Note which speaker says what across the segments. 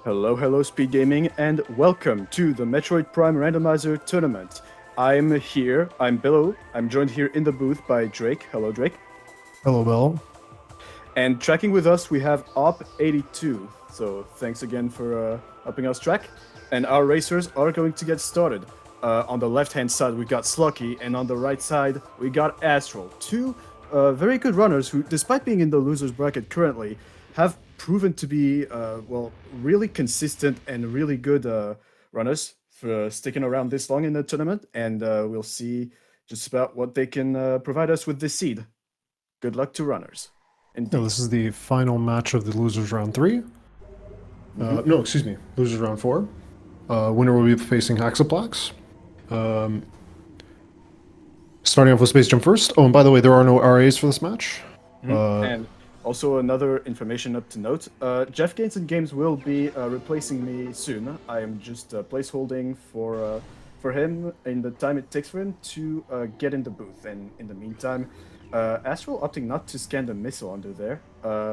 Speaker 1: Hello, SpeedGaming, and welcome to the Metroid Prime Randomizer Tournament. I'm here, I'm Billo, I'm joined here in the booth by Drake. Hello, Drake.
Speaker 2: Hello, Bill.
Speaker 1: And tracking with us, we have Op82. So thanks again for helping us track. And our racers are going to get started. On the left-hand side, we got Slucky, and on the right side, we got Astral. Two very good runners who, despite being in the loser's bracket currently, have proven to be, really consistent and really good runners for sticking around this long in the tournament. And we'll see just about what they can provide us with this seed. Good luck to runners.
Speaker 2: Yeah, this is the final match of the losers round 3. No, excuse me, losers round 4. Winner will be facing Haxaplax. Starting off with Space Jump first. Oh, and by the way, there are no RAs for this match.
Speaker 1: And also another information up to note, Jeff Gaines and Games will be replacing me soon. I am just placeholding for him in the time it takes for him to get in the booth. And in the meantime, Astral opting not to scan the missile under there.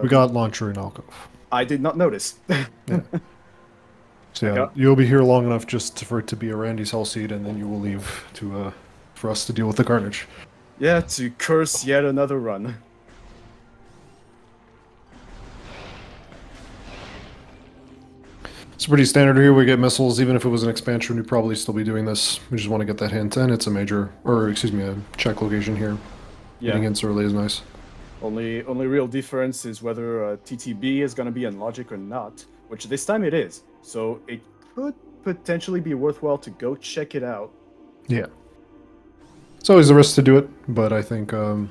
Speaker 2: We got Launcher and Alcove.
Speaker 1: I did not notice.
Speaker 2: So yeah, you'll be here long enough just for it to be a Randy's Hell seed, and then you will leave to for us to deal with the carnage.
Speaker 1: Yeah, to curse yet another run.
Speaker 2: It's pretty standard here. We get missiles. Even if it was an expansion, we'd probably still be doing this. We just want to get that hint, and it's a major, or excuse me, a check location here.
Speaker 1: Yeah.
Speaker 2: Getting hints early is nice.
Speaker 1: Only real difference is whether TTB is going to be in logic or not, which this time it is. So it could potentially be worthwhile to go check it out.
Speaker 2: Yeah. It's always a risk to do it, but I think it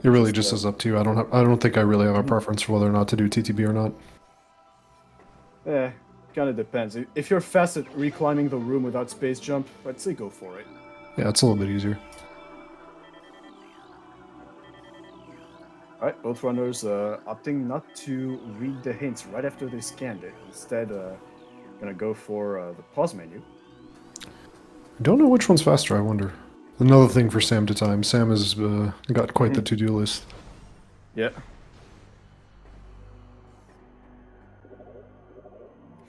Speaker 2: really just is up to you. I don't think I really have a preference for whether or not to do TTB or not.
Speaker 1: Kind of depends. If you're fast at reclimbing the room without space jump, I'd say go for it.
Speaker 2: Yeah, it's a little bit easier.
Speaker 1: Alright, both runners opting not to read the hints right after they scanned it. Instead, gonna go for the pause menu.
Speaker 2: I don't know which one's faster, I wonder. Another thing for Sam to time. Sam has got quite the to-do list.
Speaker 1: Yeah.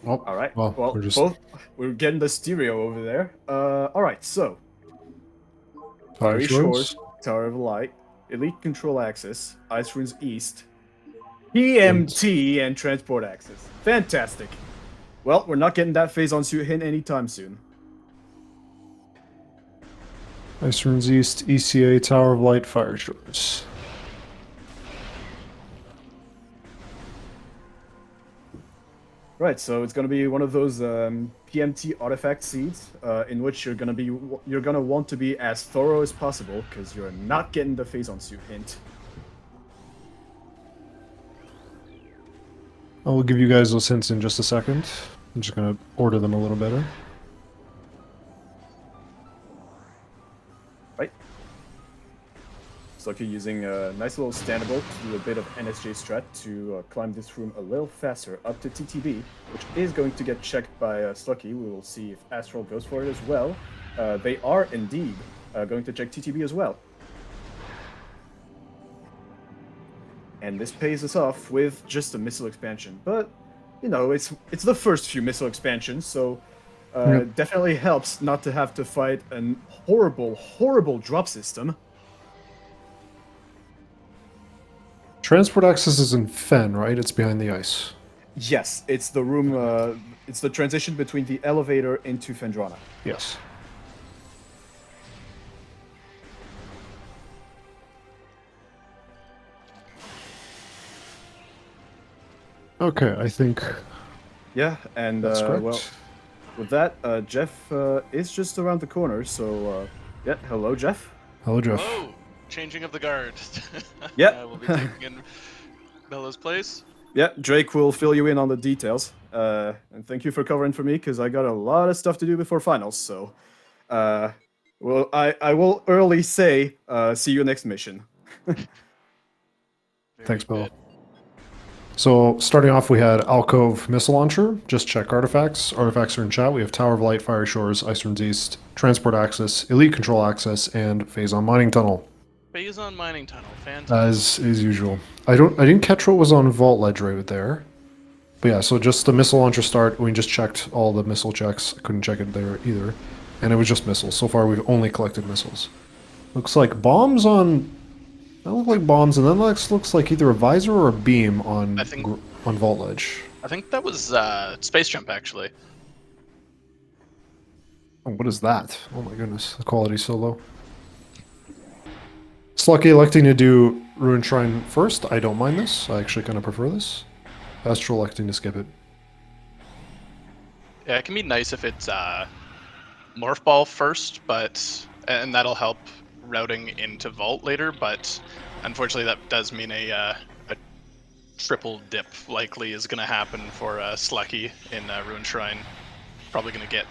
Speaker 2: Oh,
Speaker 1: alright,
Speaker 2: well,
Speaker 1: we're getting the stereo over there. Alright, so. Fiery Shores, Tower of Light, Elite Control Access, Ice Ruins East, PMT, and Transport Access. Fantastic. Well, we're not getting that phase on suit hint anytime soon.
Speaker 2: Ice Ruins East, ECA, Tower of Light, Fire Shores.
Speaker 1: Right, so it's going to be one of those PMT artifact seeds in which you're going to want to be as thorough as possible because you're not getting the phase on suit hint.
Speaker 2: I will give you guys those hints in just a second. I'm just going to order them a little better.
Speaker 1: Right. Slucky using a nice little standable to do a bit of NSJ strat to climb this room a little faster up to TTB, which is going to get checked by Slucky. We will see if Astral goes for it as well. They are indeed going to check TTB as well. And this pays us off with just a missile expansion. But, you know, it's the first few missile expansions, so definitely helps not to have to fight a horrible drop system.
Speaker 2: Transport access is in Fen, right? It's behind the ice.
Speaker 1: Yes, it's the room, it's the transition between the elevator into Fendrana.
Speaker 2: Yes. Okay, I think...
Speaker 1: Yeah, and
Speaker 2: that's correct.
Speaker 1: well, with that, Jeff is just around the corner, so yeah, hello, Jeff.
Speaker 2: Hello, Jeff.
Speaker 3: Hello! Changing of the guard.
Speaker 1: Yep.
Speaker 3: I will be taking in Bella's place.
Speaker 1: Yeah, Drake will fill you in on the details. And thank you for covering for me, because I got a lot of stuff to do before finals, so... well, I will early say, see you next mission.
Speaker 2: Thanks, Bill. So, starting off, we had Alcove Missile Launcher. Just check artifacts. Artifacts are in chat. We have Tower of Light, Fire Shores, Ice Ruins East, Transport Access, Elite Control Access, and Phazon Mining Tunnel.
Speaker 3: Phazon Mining Tunnel, fantastic.
Speaker 2: As usual. I didn't catch what was on Vault Ledge right there. But yeah, so just the missile launcher start. We just checked all the missile checks. I couldn't check it there either. And it was just missiles. So far, we've only collected missiles. Looks like bombs on... That look like bombs, and then looks like either a visor or a beam on
Speaker 3: I think-
Speaker 2: on Vault Ledge.
Speaker 3: I think that was space jump actually.
Speaker 2: Oh, what is that? Oh my goodness, the quality's so low. Slucky electing to do Ruin Shrine first. I don't mind this. I actually kind of prefer this. Astral electing to skip it.
Speaker 3: Yeah, it can be nice if it's morph ball first, and that'll help routing into vault later. But unfortunately, that does mean a triple dip likely is going to happen for Slucky in Ruin Shrine. Probably going to get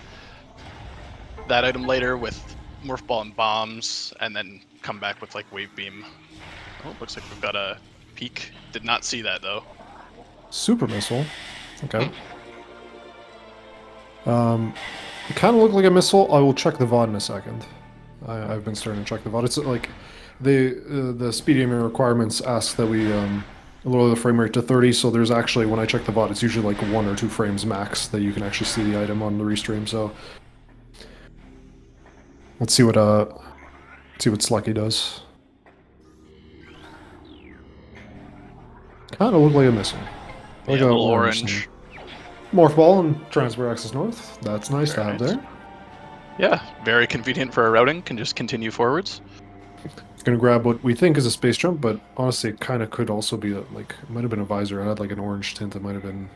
Speaker 3: that item later with morph ball and bombs, and then come back with like wave beam. Oh, looks like we've got a peak. Did not see that though.
Speaker 2: Super missile. Okay. It kind of looked like a missile. I will check the VOD in a second. I've been starting to check the VOD. It's like the SpeedGaming requirements ask that we lower the frame rate to 30. So there's actually, when I check the VOD, it's usually like 1 or 2 frames max that you can actually see the item on the restream. So let's see what Slucky does. Kind of look like a missile. Like
Speaker 3: Yeah,
Speaker 2: a
Speaker 3: little orange.
Speaker 2: Morph ball and transport access north. That's nice to have
Speaker 3: Very
Speaker 2: there.
Speaker 3: Yeah, very convenient for our routing. Can just continue forwards.
Speaker 2: It's gonna grab what we think is a space jump, but honestly, it kind of could also be like it might have been a visor. It had like an orange tint. It might have been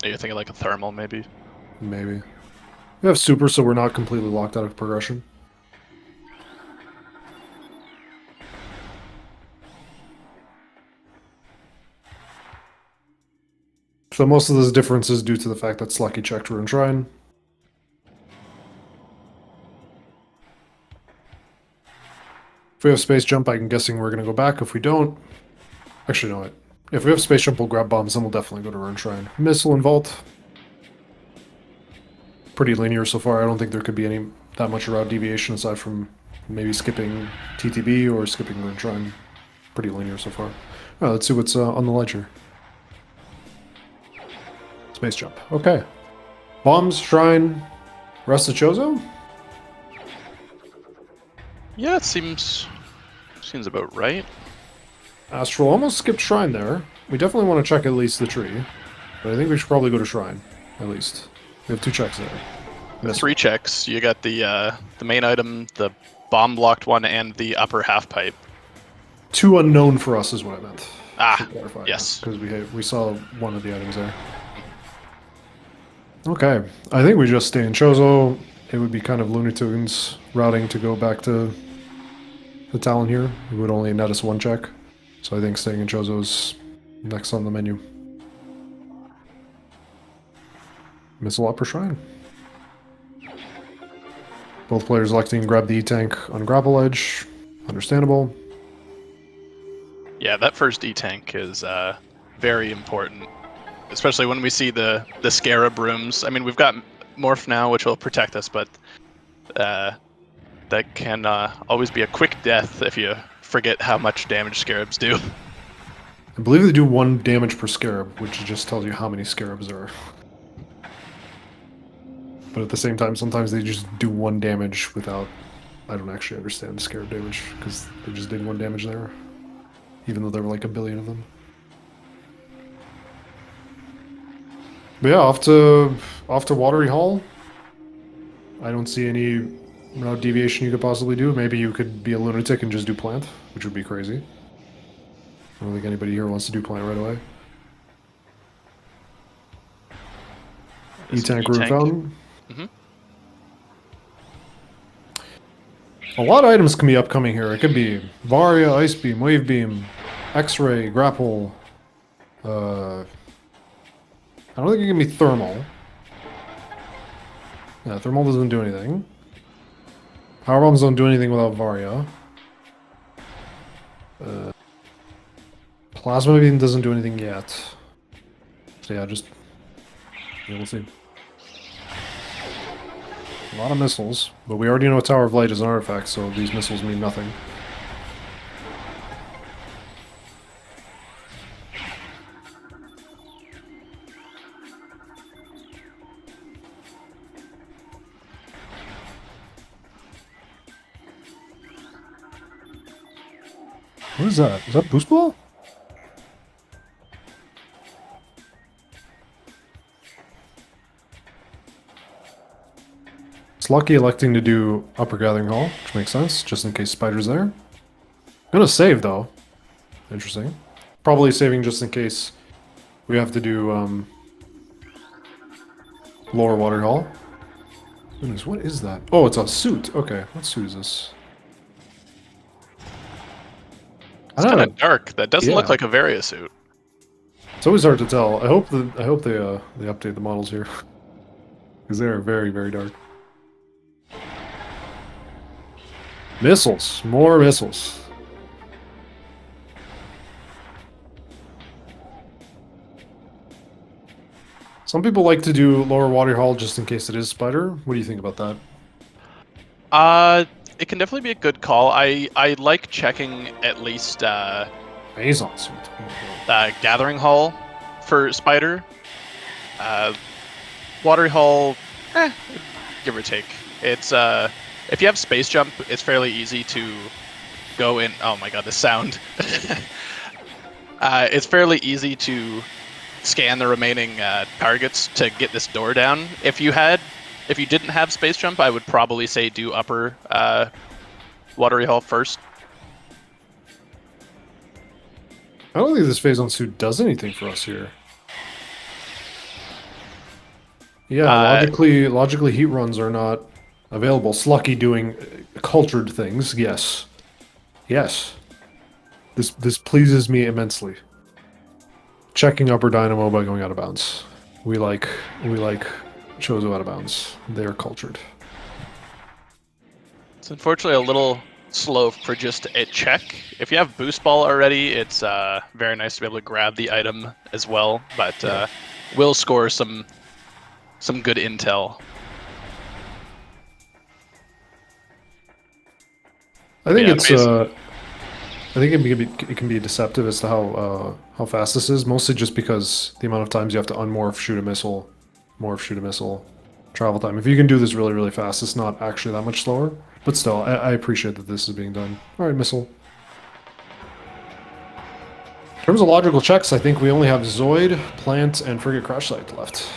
Speaker 3: You're thinking like a thermal, maybe.
Speaker 2: maybe. We have super, so we're not completely locked out of progression. So most of this difference is due to the fact that Slucky checked Ruin Shrine. If we have space jump, I'm guessing we're going to go back. If we don't... Actually, no. If we have space jump, we'll grab bombs, then we'll definitely go to Ruin Shrine. Missile and Vault. Pretty linear so far. I don't think there could be that much route deviation aside from maybe skipping TTB or skipping Ruin Shrine. Pretty linear so far. Alright, let's see what's on the ledger. Space jump. Okay. Bombs, Shrine, rest of Chozo?
Speaker 3: Yeah, it seems about right.
Speaker 2: Astral almost skipped Shrine there. We definitely want to check at least the tree. But I think we should probably go to Shrine, at least. We have 2 checks there.
Speaker 3: The 3 checks. You got the main item, the bomb blocked one, and the upper half pipe.
Speaker 2: 2 unknown for us is what I meant.
Speaker 3: Ah, yes.
Speaker 2: Because we saw one of the items there. Okay, I think we just stay in Chozo. It would be kind of Looney Tunes routing to go back to the Talon here. It would only net us 1 check. So I think staying in Chozo is next on the menu. Missile upper Shrine. Both players electing to grab the E-Tank on Grapple Edge. Understandable.
Speaker 3: Yeah, that first E-Tank is very important. Especially when we see the Scarab rooms. I mean, we've got Morph now, which will protect us, but that can always be a quick death if you forget how much damage Scarabs do.
Speaker 2: I believe they do 1 damage per Scarab, which just tells you how many Scarabs there are. But at the same time, sometimes they just do 1 damage without... I don't actually understand Scarab damage, because they just did 1 damage there. Even though there were like a billion of them. But yeah, off to Watery Hall. I don't see any route deviation you could possibly do. Maybe you could be a lunatic and just do plant, which would be crazy. I don't think anybody here wants to do plant right away. E-Tank Root Fountain.
Speaker 3: Mm-hmm.
Speaker 2: A lot of items can be upcoming here. It could be Varia, Ice Beam, Wave Beam, X-Ray, Grapple. I don't think it can be Thermal. Yeah, Thermal doesn't do anything. Power Bombs don't do anything without Varia. Plasma Beam doesn't do anything yet. So yeah, we'll see. A lot of missiles, but we already know Tower of Light is an artifact, so these missiles mean nothing. What is that? Is that boost ball? Slucky electing to do upper gathering hall, which makes sense, just in case spider's there. Gonna save though. Interesting. Probably saving just in case we have to do lower water hall. Goodness, what is that? Oh, it's a suit. Okay, what suit is this?
Speaker 3: It's kind of dark. That doesn't look
Speaker 2: Yeah.
Speaker 3: like a Varia suit.
Speaker 2: It's always hard to tell. I hope they update the models here because they are very, very dark. Missiles, more missiles. Some people like to do lower water hall just in case it is spider. What do you think about that?
Speaker 3: It can definitely be a good call. I like checking at least
Speaker 2: Amazon suit.
Speaker 3: Gathering Hall for Spider. Watery Hall, give or take. It's if you have Space Jump, it's fairly easy to go in. Oh my god, the sound! It's fairly easy to scan the remaining targets to get this door down. If you didn't have Space Jump, I would probably say do upper Watery Hall first.
Speaker 2: I don't think this phase on suit does anything for us here. Yeah, logically heat runs are not available. Slucky doing cultured things, yes. Yes. This pleases me immensely. Checking upper dynamo by going out of bounds. We like Chozo out of bounds. They're cultured.
Speaker 3: It's unfortunately a little slow for just a check. If you have boost ball already, it's very nice to be able to grab the item as well, but will score some good intel.
Speaker 2: I think
Speaker 3: Yeah,
Speaker 2: I think it can be deceptive as to how fast this is, mostly just because the amount of times you have to unmorph, shoot a missile, morph, shoot a missile, travel time. If you can do this really, really fast, it's not actually that much slower. But still, I appreciate that this is being done. All right, missile. In terms of logical checks, I think we only have Zoid, Plant, and Frigate Crash Site left.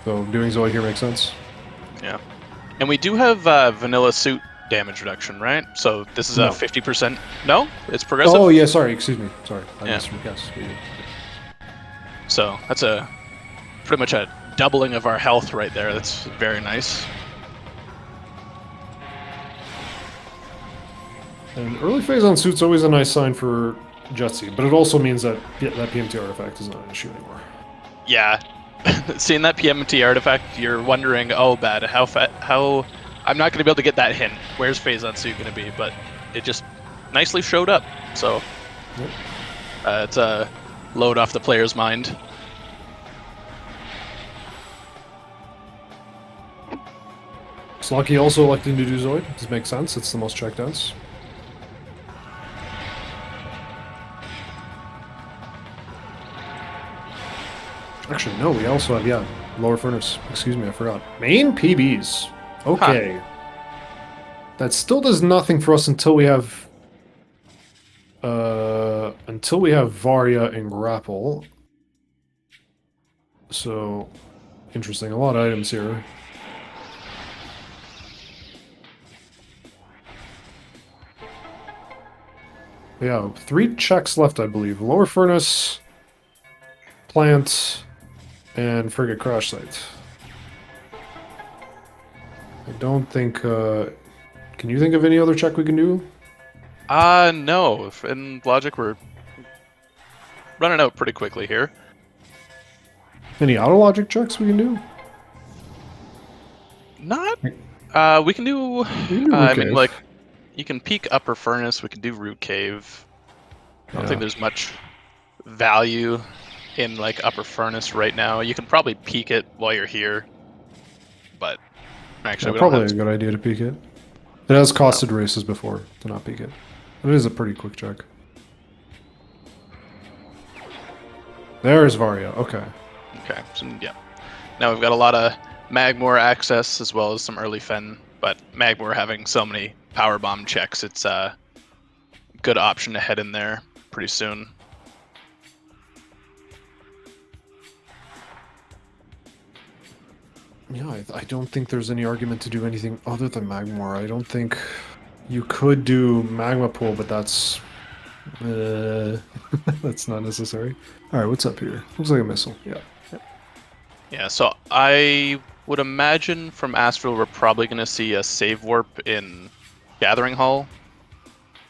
Speaker 2: So doing Zoid here makes sense.
Speaker 3: Yeah. And we do have vanilla suit damage reduction, right? So this is
Speaker 2: No.
Speaker 3: a 50%. No? It's progressive?
Speaker 2: Oh, yeah, sorry, excuse me. Sorry. I
Speaker 3: Yeah.
Speaker 2: missed your guess. We do.
Speaker 3: So that's pretty much a doubling of our health right there. That's very nice.
Speaker 2: And early phase on suit's always a nice sign for Jetsi, but it also means that that PMT artifact is not an issue anymore.
Speaker 3: Yeah. Seeing that PMT artifact, you're wondering, oh, bad, how I'm not going to be able to get that hint. Where's phase on suit going to be? But it just nicely showed up. So
Speaker 2: Yep.
Speaker 3: it's a load off the player's mind.
Speaker 2: Slucky also electing to do Zoid. This makes sense. It's the most checked outs. Actually, no, we also have, yeah, lower furnace. Excuse me, I forgot. Main PBs. Okay. That still does nothing for us until we have Varia and Grapple. So interesting. A lot of items here. Yeah, 3 checks left, I believe. Lower furnace, plant, and frigate crash site. I don't think. Can you think of any other check we can do?
Speaker 3: No. In logic, we're running out pretty quickly here.
Speaker 2: Any auto logic checks we can do?
Speaker 3: Not. We can do.
Speaker 2: We can do
Speaker 3: I
Speaker 2: Root
Speaker 3: mean,
Speaker 2: Cave.
Speaker 3: like, you can peek upper furnace. We can do root cave. I don't
Speaker 2: Yeah.
Speaker 3: think there's much value in like upper furnace right now. You can probably peek it while you're here, but actually, we don't
Speaker 2: Probably
Speaker 3: have
Speaker 2: a good idea to peek it. It has costed races before to not peek it. It is a pretty quick check. There's Varia. Okay.
Speaker 3: Okay, so yeah. Now we've got a lot of Magmor access as well as some early Fen, but Magmor having so many power bomb checks, it's a good option to head in there pretty soon.
Speaker 2: Yeah, I don't think there's any argument to do anything other than Magmor. I don't think you could do Magma Pool, but that's that's not necessary. All right, what's up here? Looks like a missile. Yeah.
Speaker 3: Yeah, so I would imagine from Astral we're probably going to see a save warp in Gathering Hall,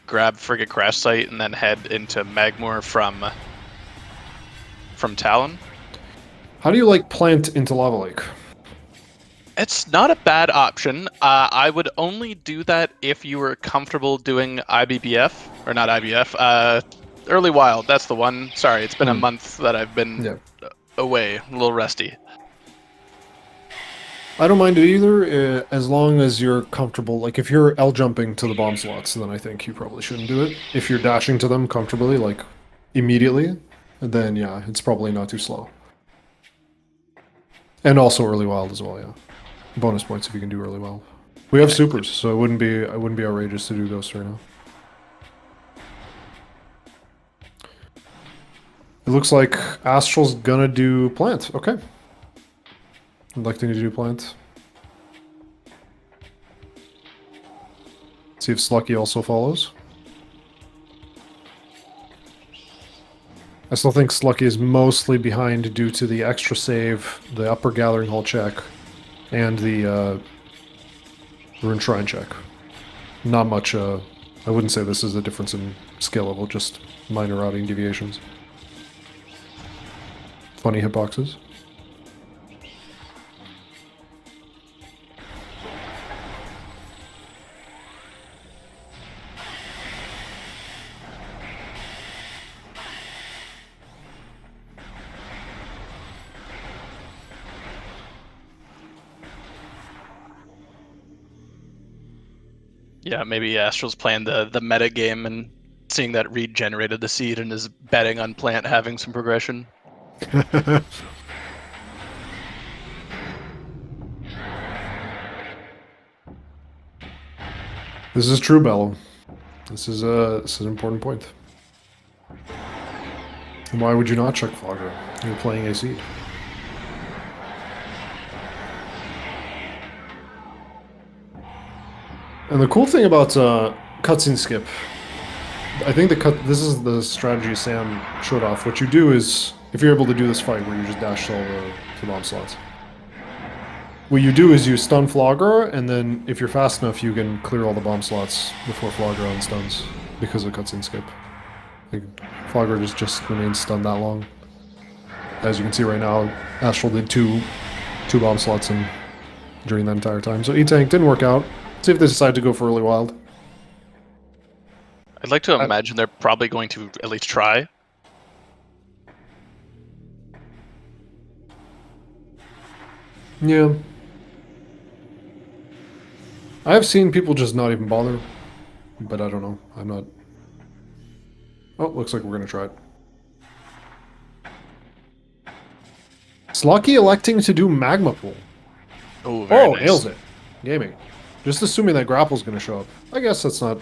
Speaker 3: grab Frigate Crash Site, and then head into Magmor from Talon.
Speaker 2: How do you like plant into Lava Lake?
Speaker 3: It's not a bad option. I would only do that if you were comfortable doing IBBF, or not IBF, Early Wild, that's the one. Sorry, it's been a month that I've been away, a little rusty.
Speaker 2: I don't mind it either, as long as you're comfortable. Like, if you're L-jumping to the bomb slots, then I think you probably shouldn't do it. If you're dashing to them comfortably, like, immediately, then yeah, it's probably not too slow. And also Early Wild as well, yeah. Bonus points if you can do Early Wild. We have supers, so it wouldn't be outrageous to do Ghost right now. It looks like Astral's gonna do Plant. Okay. Electing to do Plant. See if Slucky also follows. I still think Slucky is mostly behind due to the extra save, the upper Gathering Hall check, and the Rune Shrine check. Not much, I wouldn't say this is a difference in skill level, just minor routing deviations. Funny hitboxes.
Speaker 3: Yeah, maybe Astral's playing the meta game and seeing that Reed generated the seed and is betting on Plant having some progression.
Speaker 2: This is true, Bello. This is an important point. Why would you not check Flogger? You're playing a seed. And the cool thing about cutscene skip, I think this is the strategy Sam showed off. What you do is, if you're able to do this fight where you just dash all the bomb slots, what you do is you stun Flogger, and then if you're fast enough, you can clear all the bomb slots before Flogger unstuns because of cutscene skip. Like, Flogger just remains stunned that long. As you can see right now, Astral did two bomb slots during that entire time. So E-Tank didn't work out. See if they decide to go for Early Wild.
Speaker 3: I'd like to imagine they're probably going to at least try.
Speaker 2: Yeah. I have seen people just not even bother, but I don't know. I'm not... Oh, looks like we're going to try it. Slucky electing to do Magma Pool.
Speaker 3: Oh, very nice.
Speaker 2: Nails it. Gaming. Just assuming that Grapple's going to show up. I guess that's not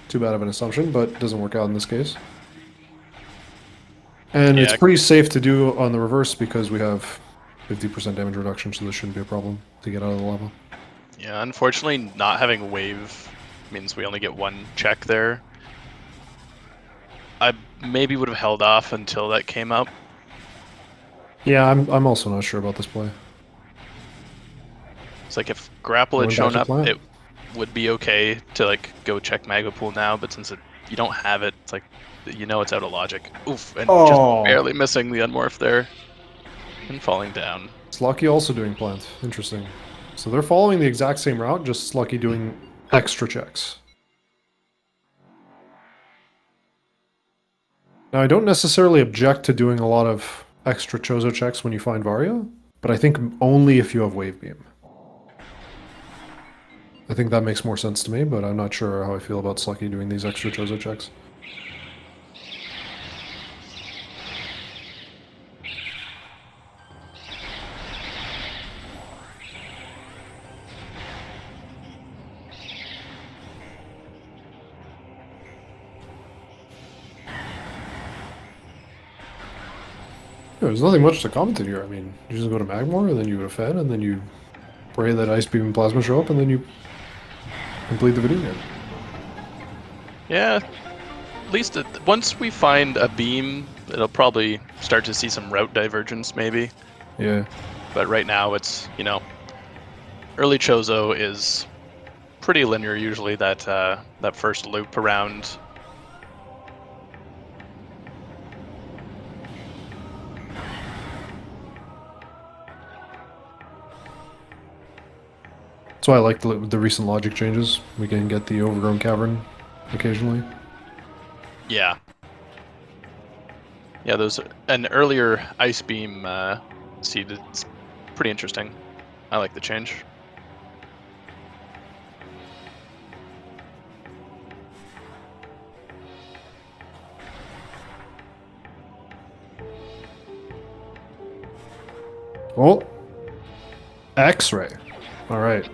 Speaker 2: too bad of an assumption, but it doesn't work out in this case. And it's pretty safe to do on the reverse because we have 50% damage reduction, so this shouldn't be a problem to get out of the lava.
Speaker 3: Yeah, unfortunately, not having wave means we only get one check there. I maybe would have held off until that came up.
Speaker 2: Yeah, I'm also not sure about this play.
Speaker 3: It's like if Grapple had shown up, it would be okay to like go check Magma Pool now, but since you don't have it, it's like, you know, it's out of logic. Oof, and just barely missing the Unmorph there. And falling down.
Speaker 2: Slucky also doing Plant. Interesting. So they're following the exact same route, just Slucky doing extra checks. Now, I don't necessarily object to doing a lot of extra Chozo checks when you find Varia, but I think only if you have Wave Beam. I think that makes more sense to me, but I'm not sure how I feel about Slucky doing these extra Chozo checks. There's nothing much to commentate here. I mean, you just go to Magmore, and then you go to Fed, and then you pray that Ice Beam and Plasma show up, and then you complete the video game.
Speaker 3: Yeah, at least once we find a beam, it'll probably start to see some route divergence, maybe.
Speaker 2: Yeah.
Speaker 3: But right now, it's, you know, early Chozo is pretty linear usually, that that first loop around.
Speaker 2: That's why I like the recent logic changes. We can get the overgrown cavern occasionally.
Speaker 3: Yeah. Yeah, those an earlier ice beam seed. It's pretty interesting. I like the change.
Speaker 2: Oh, X-ray. All right.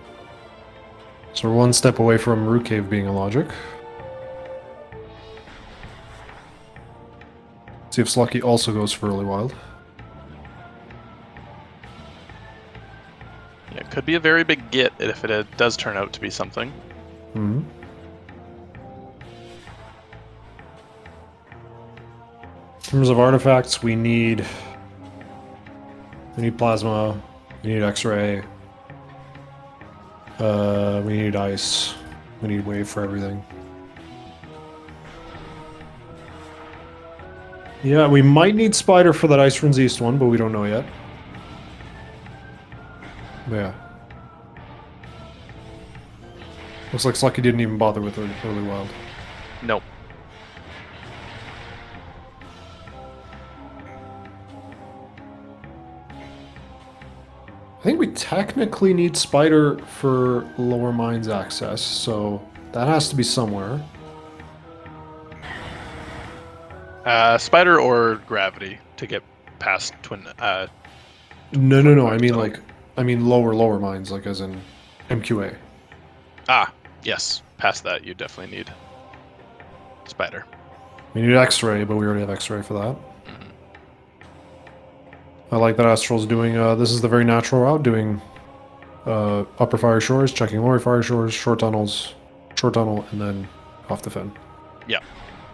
Speaker 2: So we're one step away from Root Cave being a logic. See if Slucky also goes for early wild.
Speaker 3: Yeah, it could be a very big get if it does turn out to be something.
Speaker 2: Mm-hmm. In terms of artifacts, we need plasma, we need X-ray, we need ice, we need wave for everything. Yeah, we might need Spider for that Ice Runes East one, but we don't know yet. Yeah. Looks like Slucky didn't even bother with early wild.
Speaker 3: Nope.
Speaker 2: I think we technically need Spider for lower mines access, so that has to be somewhere.
Speaker 3: Spider or gravity to get past twin.
Speaker 2: No. I mean lower mines, like as in MQA.
Speaker 3: Yes, past that you definitely need Spider.
Speaker 2: We need X-ray, but we already have X-ray for that. I like that Astral's doing. This is the very natural route, doing upper fire shores, checking lower fire shores, short tunnel, and then off the fin.
Speaker 3: Yeah.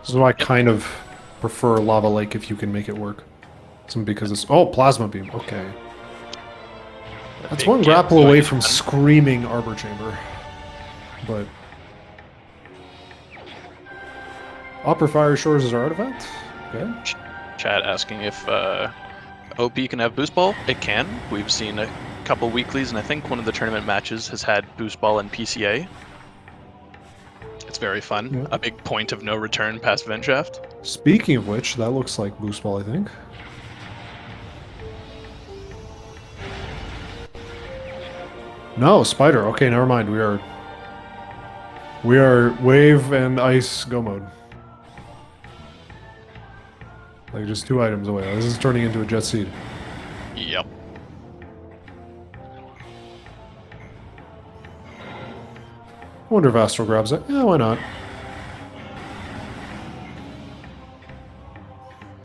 Speaker 2: This is why I kind of prefer Lava Lake if you can make it work. Because it's plasma beam. Okay. That's one grapple away from screaming Arbor Chamber. But upper fire shores is our artifact. Okay.
Speaker 3: Chat asking if OP can have boost ball. It can. We've seen a couple weeklies, and I think one of the tournament matches has had boost ball and PCA. It's very fun.
Speaker 2: Yeah.
Speaker 3: A big point of no return past Ventshaft.
Speaker 2: Speaking of which, that looks like boost ball, I think. No, Spider. Okay, never mind. We are wave and ice go mode. Like just 2 items away. This is turning into a jet seed.
Speaker 3: Yep.
Speaker 2: I wonder if Astral grabs it. Yeah, why not?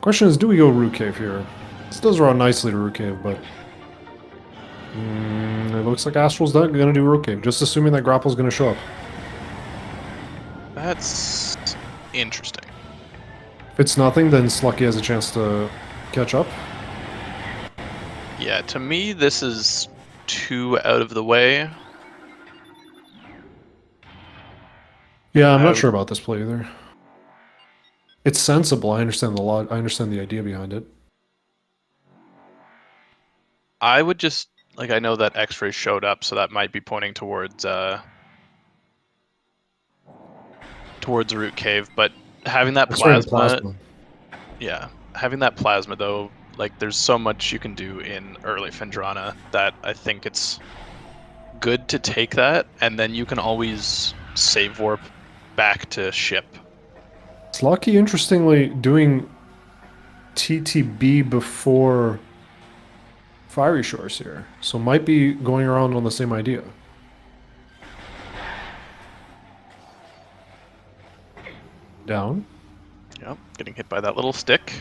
Speaker 2: Question is, do we go Root Cave here? This does run nicely to Root Cave, but it looks like Astral's not going to do Root Cave, just assuming that Grapple's going to show up.
Speaker 3: That's interesting.
Speaker 2: If it's nothing, then Slucky has a chance to catch up.
Speaker 3: Yeah, to me, this is too out of the way.
Speaker 2: Yeah, I'm not sure about this play either. It's sensible. I understand I understand the idea behind it.
Speaker 3: I would just I know that X-ray showed up, so that might be pointing towards Root Cave, but having that plasma. Yeah, having that plasma though, like there's so much you can do in early Fendrana that I think it's good to take that, and then you can always save warp back to ship.
Speaker 2: Slucky, interestingly, doing TTB before Fiery Shores here, so might be going around on the same idea. Down.
Speaker 3: Yep, getting hit by that little stick.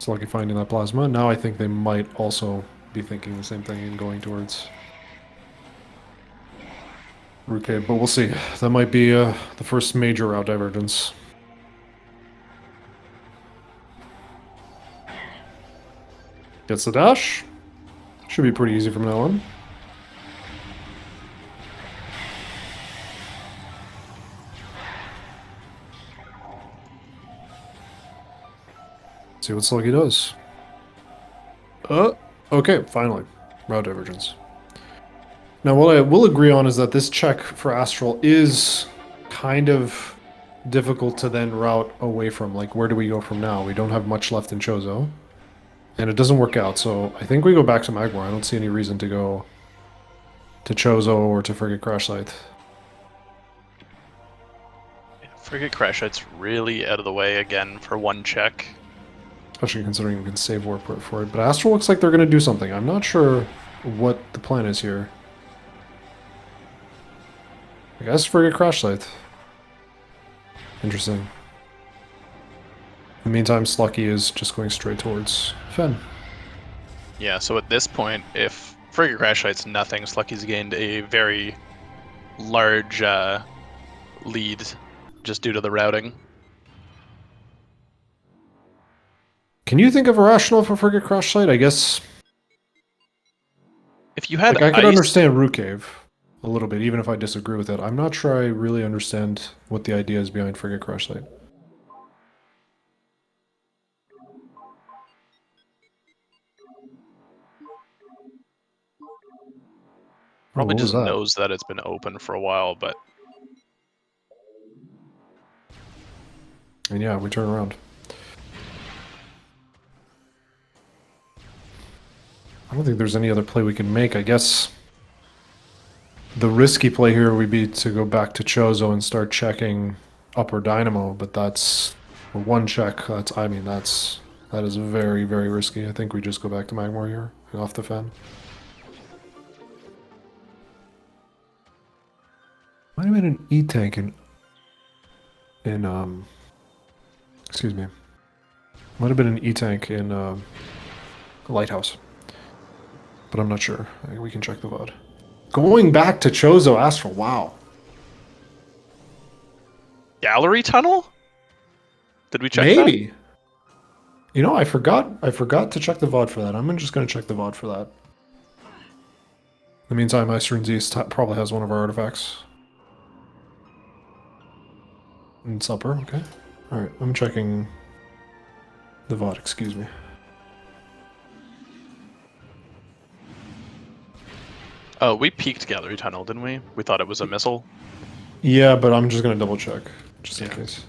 Speaker 2: Slucky finding that plasma. Now I think they might also be thinking the same thing and going towards Root Cave, but we'll see. That might be the first major route divergence. Gets the dash. Should be pretty easy from now on. See what Sluggy does. Okay, finally. Route divergence. Now, what I will agree on is that this check for Astral is kind of difficult to then route away from. Like, where do we go from now? We don't have much left in Chozo. And it doesn't work out, so I think we go back to Magmar. I don't see any reason to go to Chozo or to Frigate Crash Site.
Speaker 3: Frigate Crash Site's really out of the way again for one check.
Speaker 2: Especially considering we can save warp for it. But Astral looks like they're going to do something. I'm not sure what the plan is here. I guess Frigate Crash Site. Interesting. In the meantime, Slucky is just going straight towards Fen.
Speaker 3: Yeah, so at this point, if Frigate Crash Site's nothing, Slucky's gained a very large lead just due to the routing.
Speaker 2: Can you think of a rationale for Frigate Crash Site? I guess...
Speaker 3: If you had
Speaker 2: I could
Speaker 3: ice,
Speaker 2: understand Root Cave a little bit, even if I disagree with it. I'm not sure I really understand what the idea is behind Frigate Crash Site.
Speaker 3: probably
Speaker 2: what was
Speaker 3: just
Speaker 2: that?
Speaker 3: knows that it's been open for a while, but
Speaker 2: And yeah, we turn around. I don't think there's any other play we can make. I guess the risky play here would be to go back to Chozo and start checking Upper Dynamo, but that's for one check. That is very, very risky. I think we just go back to Magmar here, off the Fen. Might have been an E-tank in excuse me. Might have been an E-tank in Lighthouse. But I'm not sure. We can check the VOD. Going back to Chozo Astral, wow.
Speaker 3: gallery tunnel? Did we check that?
Speaker 2: Maybe. You know, I forgot to check the VOD for that. I'm just gonna check the VOD for that. In the meantime, Iceland's East probably has one of our artifacts. And Supper, okay. Alright, I'm checking the VOD, excuse me.
Speaker 3: Oh, we peeked gallery tunnel, didn't we? We thought it was a missile.
Speaker 2: Yeah, but I'm just gonna double check, just in
Speaker 3: Yeah.
Speaker 2: case.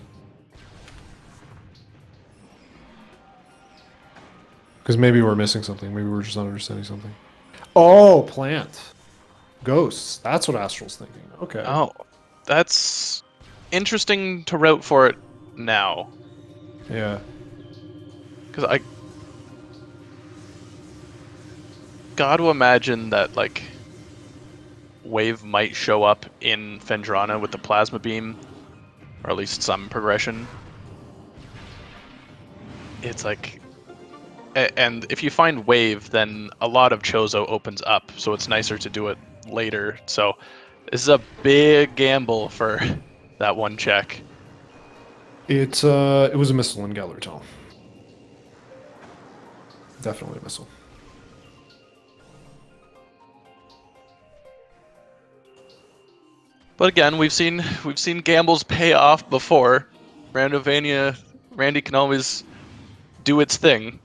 Speaker 2: Because maybe we're missing something. Maybe we're just not understanding something. Oh, plant. Ghosts. That's what Astral's thinking. Okay.
Speaker 3: Oh, that's interesting to route for it now.
Speaker 2: Yeah.
Speaker 3: Because I got to imagine that, like, Wave might show up in Fendrana with the Plasma Beam, or at least some progression. It's like... And if you find Wave, then a lot of Chozo opens up, so it's nicer to do it later. So this is a big gamble for that one check.
Speaker 2: It was a missile in Gallery Tunnel. Definitely a missile.
Speaker 3: But again, we've seen gambles pay off before. Randy can always do its thing.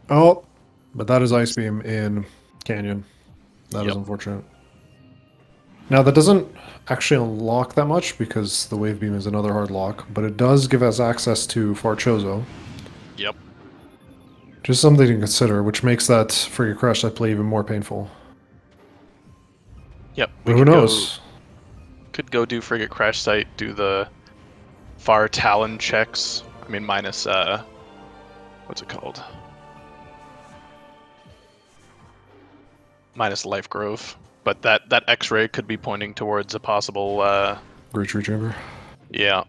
Speaker 2: Oh, but that is Ice Beam in Canyon. That is
Speaker 3: Yep.
Speaker 2: unfortunate. Now, that doesn't actually unlock that much because the Wave Beam is another hard lock, but it does give us access to Far Chozo.
Speaker 3: Yep.
Speaker 2: Just something to consider, which makes that Frigate Crash Site play even more painful.
Speaker 3: Yep.
Speaker 2: But who knows?
Speaker 3: Could go do Frigate Crash Site, do the Far Talon checks. I mean, minus, what's it called? Minus Life Grove. But that X-ray could be pointing towards a possible,
Speaker 2: Great Tree Chamber.
Speaker 3: yeah.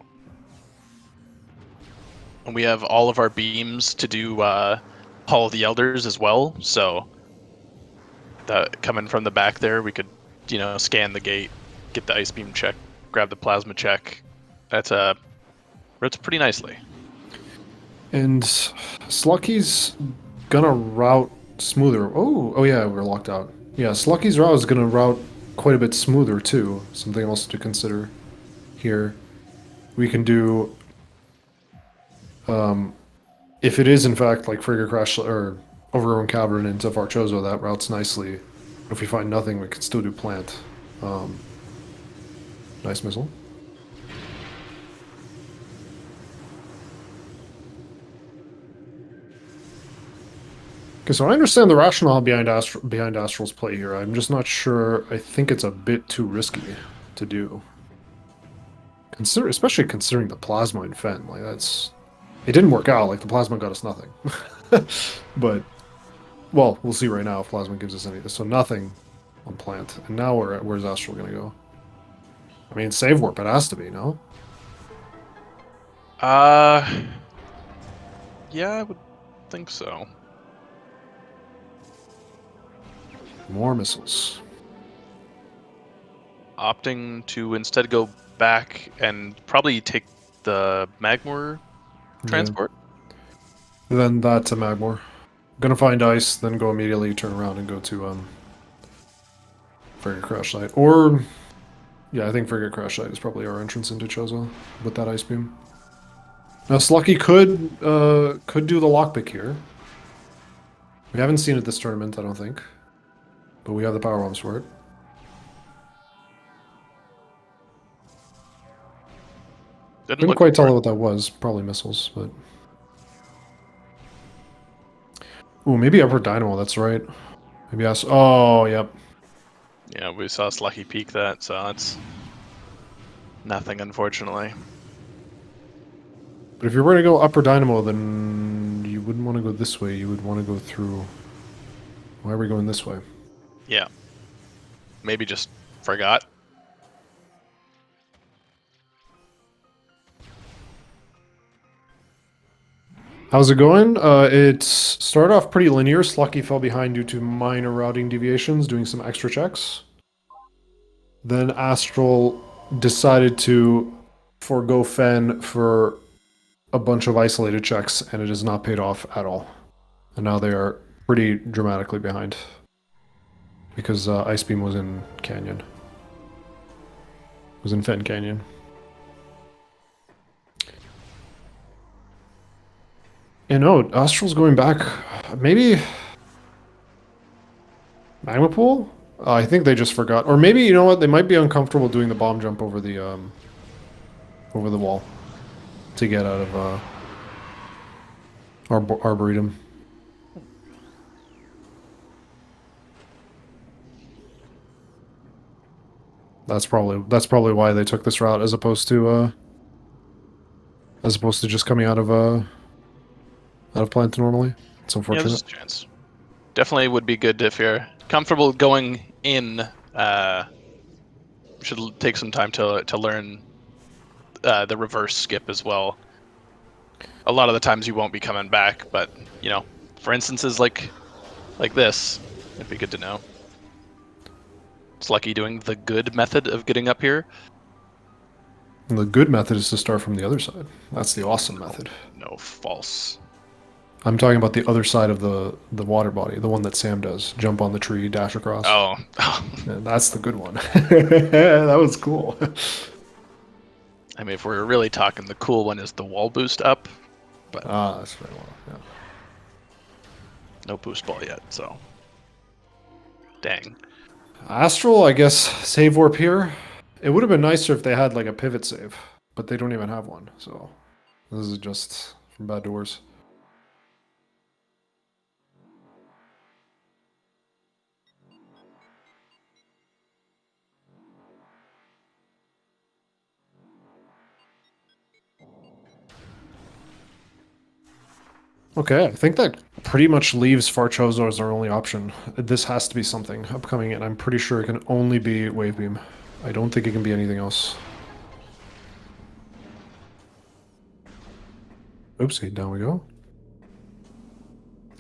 Speaker 3: And we have all of our beams to do Hall of the Elders as well. So coming from the back there, we could, scan the gate, get the ice beam check, grab the plasma check. That's routes pretty nicely.
Speaker 2: And Slucky's gonna route smoother. Oh yeah, we're locked out. Yeah, Slucky's route is gonna route quite a bit smoother too. Something else to consider here. We can do, if it is in fact like Frigga Crash or Overgrown Cavern into Farchozo, that routes nicely. If we find nothing, we can still do Plant. Nice missile. Okay, so I understand the rationale behind Astral's play here. I'm just not sure. I think it's a bit too risky to do. Especially considering the plasma in Fen. Like it didn't work out. Like the plasma got us nothing. But well, we'll see right now if plasma gives us anything. So nothing on Plant. And now where's Astral gonna go? I mean, save warp. It has to be, no?
Speaker 3: Yeah, I would think so.
Speaker 2: More missiles.
Speaker 3: Opting to instead go back and probably take the Magmor transport.
Speaker 2: Yeah. Then that to Magmor. Gonna find ice, then go immediately turn around and go to Frigate Crash Site. Or yeah, I think Frigate Crash Site is probably our entrance into Chozo with that ice beam. Now Slucky could do the lockpick here. We haven't seen it this tournament, I don't think. But we have the power bombs for it. Couldn't quite tell what that was. Probably missiles, but... Ooh, maybe upper dynamo, that's right. Maybe oh, yep.
Speaker 3: Yeah, we saw Slucky peek that, so that's nothing, unfortunately.
Speaker 2: But if you're going to go upper dynamo, then you wouldn't want to go this way. You would want to go through... Why are we going this way?
Speaker 3: Yeah. Maybe just forgot.
Speaker 2: How's it going? It started off pretty linear. Slucky fell behind due to minor routing deviations, doing some extra checks. Then Astral decided to forego Fen for a bunch of isolated checks, and it has not paid off at all. And now they are pretty dramatically behind. Because Ice Beam was in Canyon. Was in Fen Canyon. And no, Astral's going back. Maybe Magma Pool? I think they just forgot. Or maybe, you know what, they might be uncomfortable doing the bomb jump over the wall to get out of Arboretum. That's probably why they took this route as opposed to just coming out of Plant normally. It's unfortunate.
Speaker 3: Yeah, there's a chance. Definitely would be good if you're comfortable going in. Should take some time to learn the reverse skip as well. A lot of the times you won't be coming back, but for instances like this, it'd be good to know. It's Lucky doing the good method of getting up here.
Speaker 2: And the good method is to start from the other side. That's the awesome method.
Speaker 3: No, false.
Speaker 2: I'm talking about the other side of the water body, the one that Sam does. Jump on the tree, dash across.
Speaker 3: Oh.
Speaker 2: Yeah, that's the good one. That was cool.
Speaker 3: I mean, if we're really talking, the cool one is the wall boost up. But
Speaker 2: that's very well, yeah.
Speaker 3: No boost ball yet, so. Dang.
Speaker 2: Astral, I guess, save warp here. It would have been nicer if they had like a pivot save, but they don't even have one, so this is just from bad to worse. Okay, I think that pretty much leaves Farchozo as our only option. This has to be something upcoming, and I'm pretty sure it can only be Wave Beam. I don't think it can be anything else. Oopsie, down we go.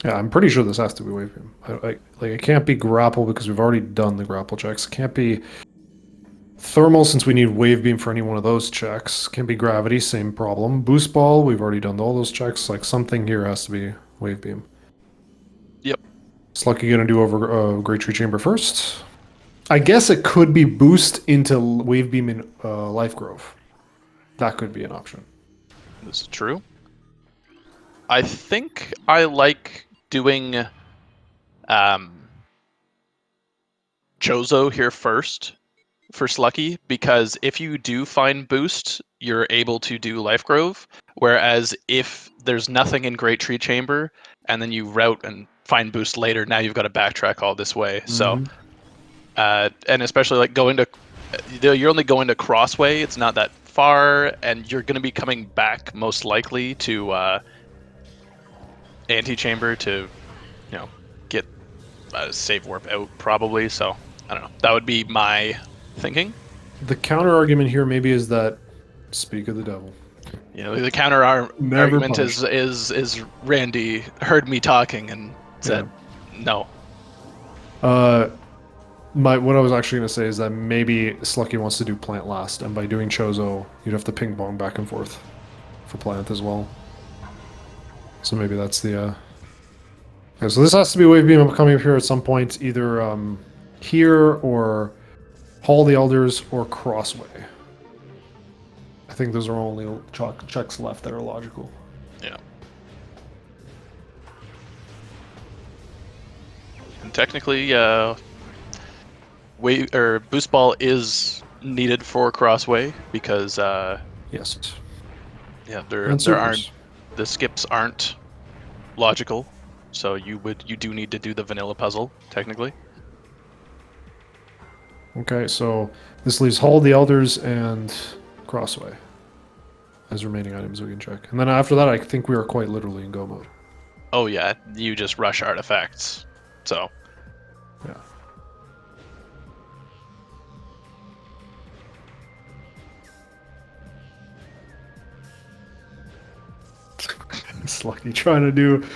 Speaker 2: Yeah, I'm pretty sure this has to be wave beam. Like it can't be grapple because we've already done the grapple checks. It can't be thermal since we need wave beam for any one of those checks. Can't be gravity, same problem. Boost ball, we've already done all those checks. Like something here has to be wave beam.
Speaker 3: Yep.
Speaker 2: Slucky gonna do over Great Tree Chamber first. I guess it could be boost into wave beam in Life Grove. That could be an option.
Speaker 3: This is true. I think I like doing Chozo here first for Slucky, because if you do find boost, you're able to do Life Grove. Whereas if there's nothing in Great Tree Chamber and then you route and find boost later, now you've got to backtrack all this way. So, and especially like you're only going to Crossway. It's not that far, and you're going to be coming back most likely to Antechamber to, get save warp out probably. So I don't know. That would be my thinking.
Speaker 2: The counter argument here maybe is that speak of the devil.
Speaker 3: The counter argument is Randy heard me talking and said no.
Speaker 2: What I was actually going to say is that maybe Slucky wants to do plant last, and by doing Chozo, you'd have to ping pong back and forth for plant as well. So maybe that's the. Okay, so this has to be wave beam coming up here at some point, either here or Hall of the Elders or Crossway. I think those are only checks left that are logical.
Speaker 3: Yeah. And technically, boost ball is needed for Crossway because
Speaker 2: yes.
Speaker 3: Yeah, the skips aren't logical, so you do need to do the vanilla puzzle technically.
Speaker 2: Okay, so this leaves Hall of the Elders and Crossway as remaining items we can check. And then after that, I think we are quite literally in go mode.
Speaker 3: Oh yeah, you just rush artifacts. So.
Speaker 2: Yeah. Slucky trying to do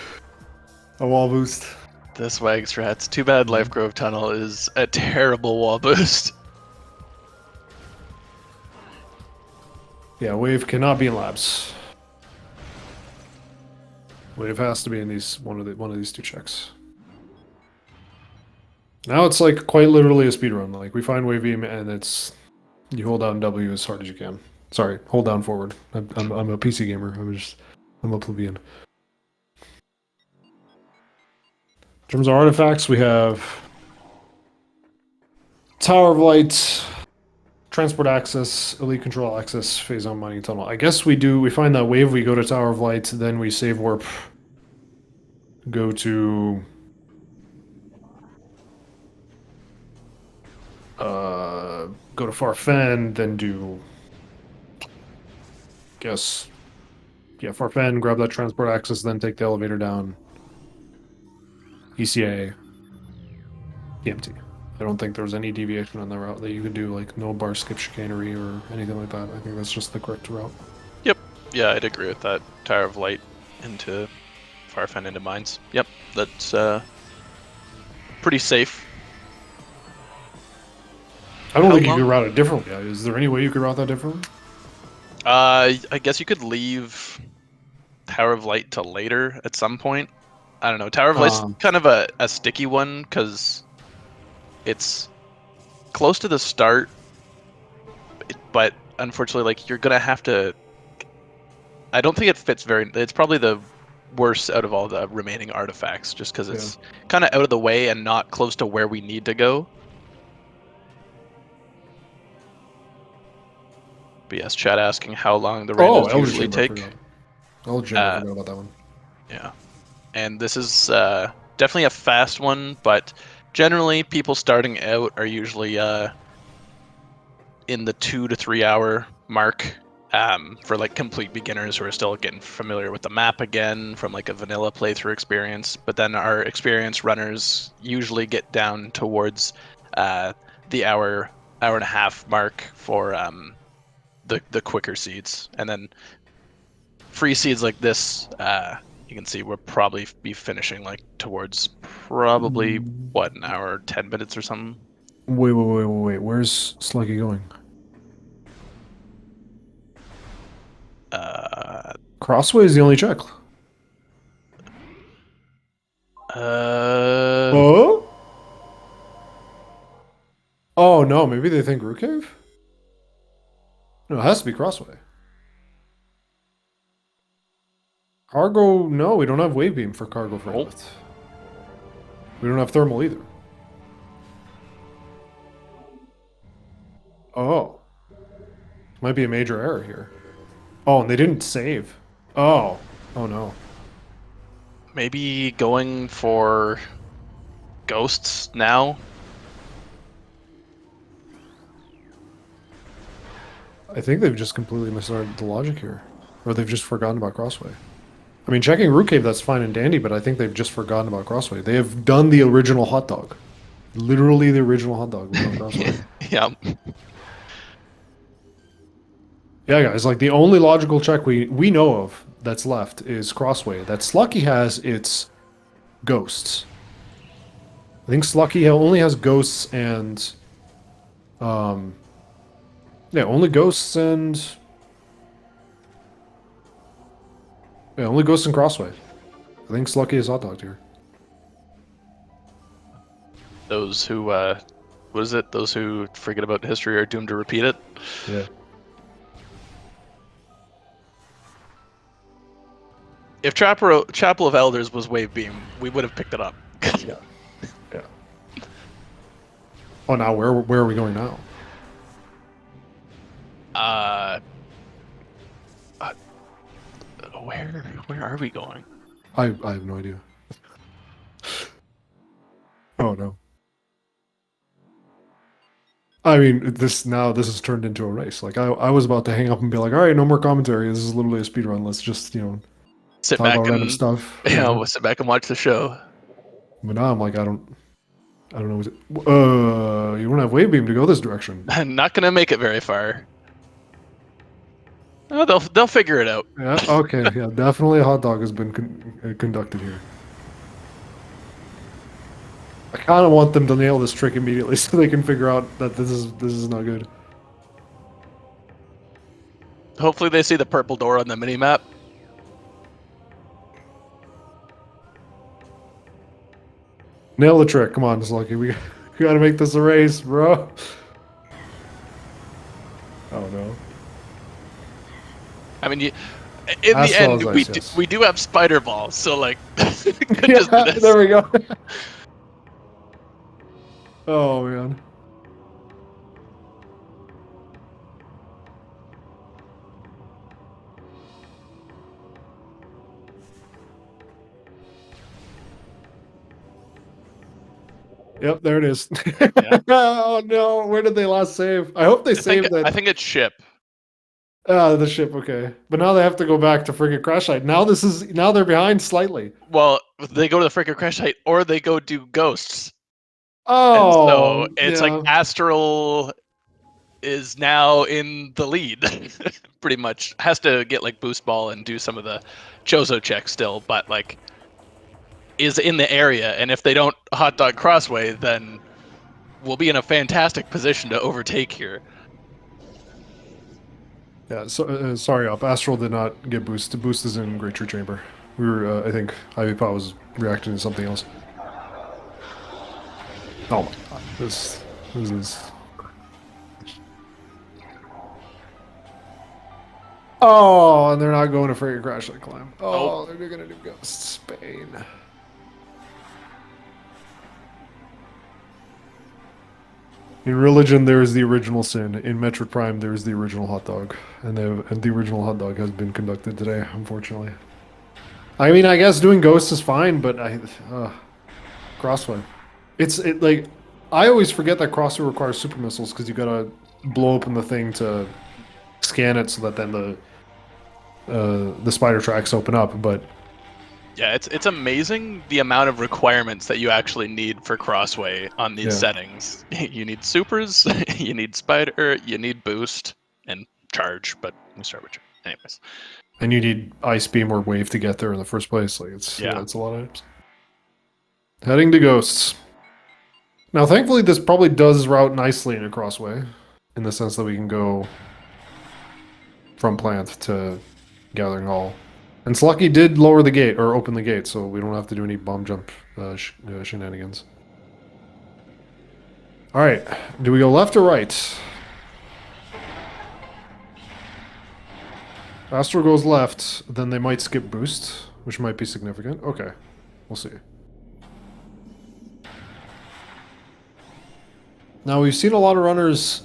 Speaker 2: a wall boost.
Speaker 3: This Wagstrats. Too bad Life Grove Tunnel is a terrible wall boost.
Speaker 2: Yeah, wave cannot be in labs. Wave has to be in one of these two checks. Now it's like quite literally a speedrun. Like we find wave beam and it's you hold down W as hard as you can. Sorry, hold down forward. I'm a PC gamer. I'm a plebeian. In terms of artifacts, we have Tower of Light, Transport Access, Elite Control Access, Phase on Mining Tunnel. I guess we find that wave, we go to Tower of Light, then we save warp, go to Farfen, then do Farfen, grab that Transport Access, then take the elevator down. ECA, EMT. I don't think there's any deviation on the route that you could do, like no bar skip chicanery or anything like that. I think that's just the correct route.
Speaker 3: Yep. Yeah, I'd agree with that. Tower of Light into Farfen into Mines. Yep, that's pretty safe.
Speaker 2: I don't think you could route it differently. Is there any way you could route that differently?
Speaker 3: I guess you could leave Tower of Light to later at some point. I don't know. Tower of Light's kind of a sticky one because it's close to the start, but unfortunately, like you're gonna have to. I don't think it fits very. It's probably the worst out of all the remaining artifacts, just because it's kind of out of the way and not close to where we need to go. But yes, chat asking how long the randos usually take.
Speaker 2: I forgot about that one.
Speaker 3: Yeah. And this is definitely a fast one, but generally people starting out are usually in the 2 to 3 hour mark for like complete beginners who are still getting familiar with the map again from like a vanilla playthrough experience. But then our experienced runners usually get down towards the hour and a half mark for the quicker seeds, and then free seeds like this, you can see we'll probably be finishing like towards probably what, an hour, 10 minutes or something.
Speaker 2: Wait. Where's Slucky going? Crossway is the only check. Oh? Oh no, maybe they think Root Cave? No, it has to be Crossway. Cargo, no, we don't have Wave Beam for cargo for it. We don't have Thermal either. Oh. Might be a major error here. Oh, and they didn't save. Oh. Oh no.
Speaker 3: Maybe going for ghosts now.
Speaker 2: I think they've just completely misread the logic here. Or they've just forgotten about Crossway. I mean, checking Root Cave, that's fine and dandy, but I think they've just forgotten about Crossway. They have done the original hot dog. Literally the original hot dog was on Crossway.
Speaker 3: Yeah.
Speaker 2: Yeah, guys, like the only logical check we know of that's left is Crossway. That Slucky has its ghosts. I think Slucky only has ghosts and yeah, only ghosts and yeah, only ghosts and Crossway. I think Slucky is hot dog here.
Speaker 3: Those who, what is it? Those who forget about history are doomed to repeat it.
Speaker 2: Yeah.
Speaker 3: If Chapel of Elders was Wave Beam, we would have picked it up.
Speaker 2: Yeah. Yeah. Oh, now where are we going now?
Speaker 3: Where are we going?
Speaker 2: I have no idea. Oh no. I mean, this has turned into a race. Like I was about to hang up and be like, all right, no more commentary. This is literally a speed run. Let's just,
Speaker 3: Sit
Speaker 2: talk
Speaker 3: back
Speaker 2: about random
Speaker 3: and
Speaker 2: stuff.
Speaker 3: we'll sit back and watch the show.
Speaker 2: But now I'm like, I don't know. You don't have wave beam to go this direction.
Speaker 3: I'm not gonna make it very far. Oh, they'll figure it out.
Speaker 2: Yeah. Okay. Yeah. Definitely, a hot dog has been conducted here. I kind of want them to nail this trick immediately so they can figure out that this is not good.
Speaker 3: Hopefully they see the purple door on the mini map.
Speaker 2: Nail the trick. Come on, Slucky. We gotta make this a race, bro. Oh no.
Speaker 3: I mean, in the end, we do have spider balls, so like, could just be this.
Speaker 2: There we go. Oh man. Yep, there it is.
Speaker 3: Yeah.
Speaker 2: Oh no, where did they last save? I hope they saved that.
Speaker 3: I think it's ship.
Speaker 2: The ship, okay. But now they have to go back to friggin' crash site. Now they're behind slightly.
Speaker 3: Well, they go to the freaking crash site, or they go do ghosts.
Speaker 2: Oh,
Speaker 3: and so it's like Astral is now in the lead, pretty much. Has to get like boost ball and do some of the Chozo checks still, but like is in the area. And if they don't hot dog Crossway, then we'll be in a fantastic position to overtake here.
Speaker 2: Yeah, so, sorry, Up. Astral did not get boost. The boost is in Great Tree Chamber. We were, I think, Ivy Pot was reacting to something else. Oh my god, this is... Oh, and they're not going to friggin' crash that climb. Oh, they're gonna do Ghost Spain. In religion, there is the original sin. In Metroid Prime, there is the original hot dog, and the original hot dog has been conducted today, unfortunately. I mean, I guess doing ghosts is fine, but Crossway. Like, I always forget that Crossway requires super missiles because you gotta blow open the thing to scan it so that then the spider tracks open up. But
Speaker 3: yeah, it's amazing the amount of requirements that you actually need for Crossway on these settings. You need supers, you need spider, you need boost, and charge. But let me start with you. Anyways,
Speaker 2: And you need Ice Beam or Wave to get there in the first place. Like it's
Speaker 3: Yeah.
Speaker 2: it's a lot of items. Heading to Ghosts. Now, thankfully, this probably does route nicely in a crossway, in the sense that we can go from Plant to Gathering Hall. And Slucky did lower the gate, or open the gate, so we don't have to do any bomb jump shenanigans. Alright, do we go left or right? Astral goes left, then they might skip boost, which might be significant. Okay, we'll see. Now, we've seen a lot of runners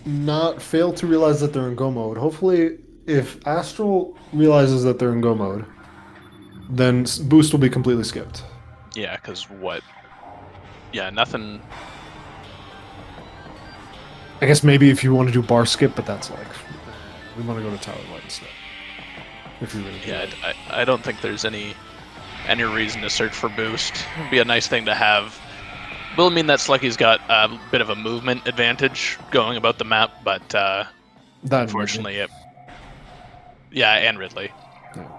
Speaker 2: not fail to realize that they're in go mode. Hopefully, if Astral realizes that they're in go mode, then boost will be completely skipped.
Speaker 3: yeah, because what? Yeah, nothing.
Speaker 2: I guess maybe if you want to do bar skip, but that's like... We want to go to Tower Light instead. If you really do.
Speaker 3: Yeah, I don't think there's any reason to search for boost. It'd be a nice thing to have. Will mean that Slucky's got a bit of a movement advantage going about the map, but
Speaker 2: That
Speaker 3: unfortunately, yeah, and Ridley.
Speaker 2: Yeah.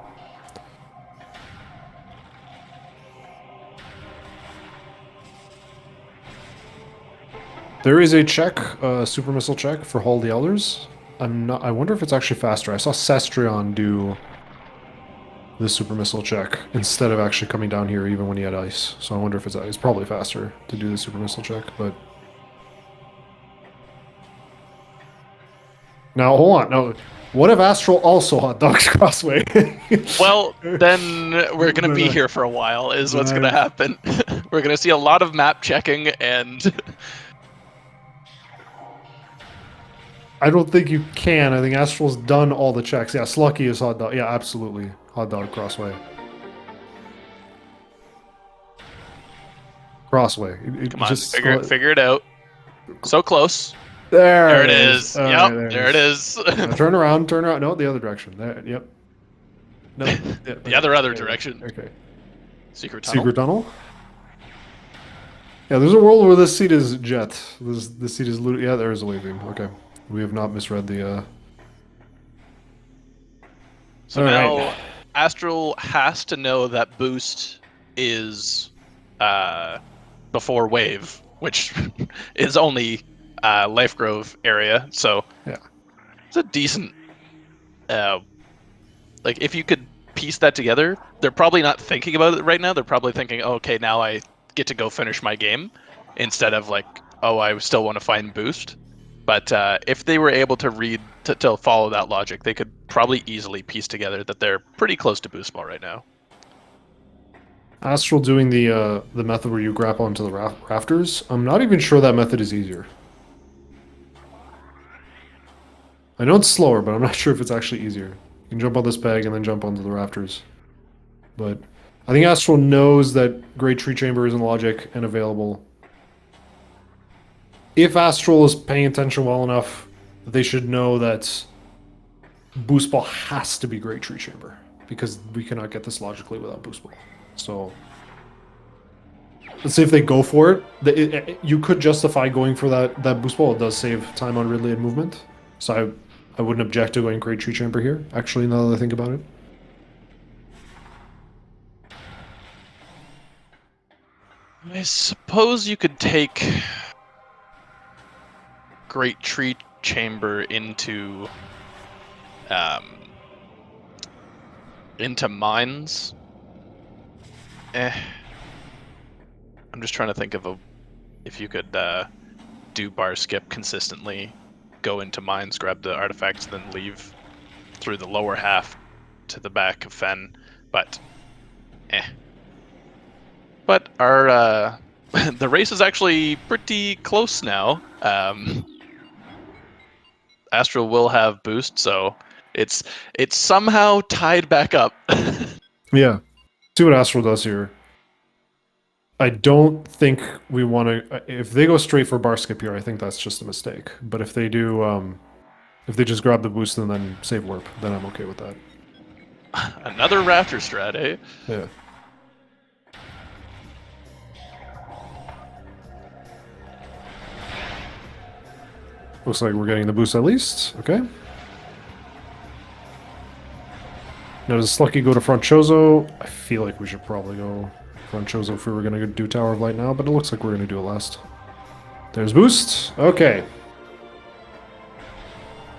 Speaker 2: There is a check, super missile check for Hall of the Elders. I wonder if it's actually faster. I saw Cestrion do the super missile check instead of actually coming down here even when he had ice. So I wonder if it's probably faster to do the super missile check, but... Now, hold on. Now, what if Astral also hot dogs Crossway?
Speaker 3: Well, then we're going to be here for a while, is what's going to happen. We're going to see a lot of map checking, and...
Speaker 2: I don't think you can. I think Astral's done all the checks. Yeah, Slucky is hot dog. Yeah, absolutely. Hot dog Crossway. Crossway.
Speaker 3: Come on, figure it out. So close.
Speaker 2: There
Speaker 3: it is.
Speaker 2: All
Speaker 3: Yep,
Speaker 2: right,
Speaker 3: there it is.
Speaker 2: Now turn around. No, the other direction. There, yep. No,
Speaker 3: The other direction.
Speaker 2: Okay.
Speaker 3: Secret tunnel.
Speaker 2: Secret tunnel? Yeah, there's a world where this seat is jet. This seat is looted. Yeah, there is a wave beam. Okay. We have not misread the,
Speaker 3: So
Speaker 2: all
Speaker 3: now,
Speaker 2: right.
Speaker 3: Astral has to know that boost is before wave, which is only Life Grove area. So
Speaker 2: Yeah.
Speaker 3: it's a decent. Like if you could piece that together, they're probably not thinking about it right now. They're probably thinking, oh, okay, now I get to go finish my game, instead of like, oh, I still want to find boost. But if they were able to read to follow that logic, they could probably easily piece together that they're pretty close to boost ball right now.
Speaker 2: Astral doing the method where you grapple onto the rafters. I'm not even sure that method is easier. I know it's slower, but I'm not sure if it's actually easier. You can jump on this peg and then jump onto the rafters. But I think Astral knows that Great Tree Chamber is in logic and available. If Astral is paying attention well enough, they should know that Boost Ball has to be Great Tree Chamber, because we cannot get this logically without Boost Ball. So let's see if they go for it. You could justify going for that Boost Ball. It does save time on Ridley and movement. So I wouldn't object to going Great Tree Chamber here, actually, now that I think about it.
Speaker 3: I suppose you could take Great Tree Chamber into mines. I'm just trying to think of if you could do bar skip consistently, go into mines, grab the artifacts, then leave through the lower half to the back of Fen, but But our the race is actually pretty close now. Astral will have boost, so it's somehow tied back up.
Speaker 2: Yeah. See what Astral does here. I don't think we want to... If they go straight for bar skip here, I think that's just a mistake. But if they do... if they just grab the boost and then save warp, then I'm okay with that.
Speaker 3: Another Raptor strat, eh?
Speaker 2: Yeah. Looks like we're getting the boost at least. Okay. Now, does Slucky go to front Chozo? I feel like we should probably go front Chozo if we were going to do Tower of Light now, but it looks like we're going to do it last. There's boost. Okay.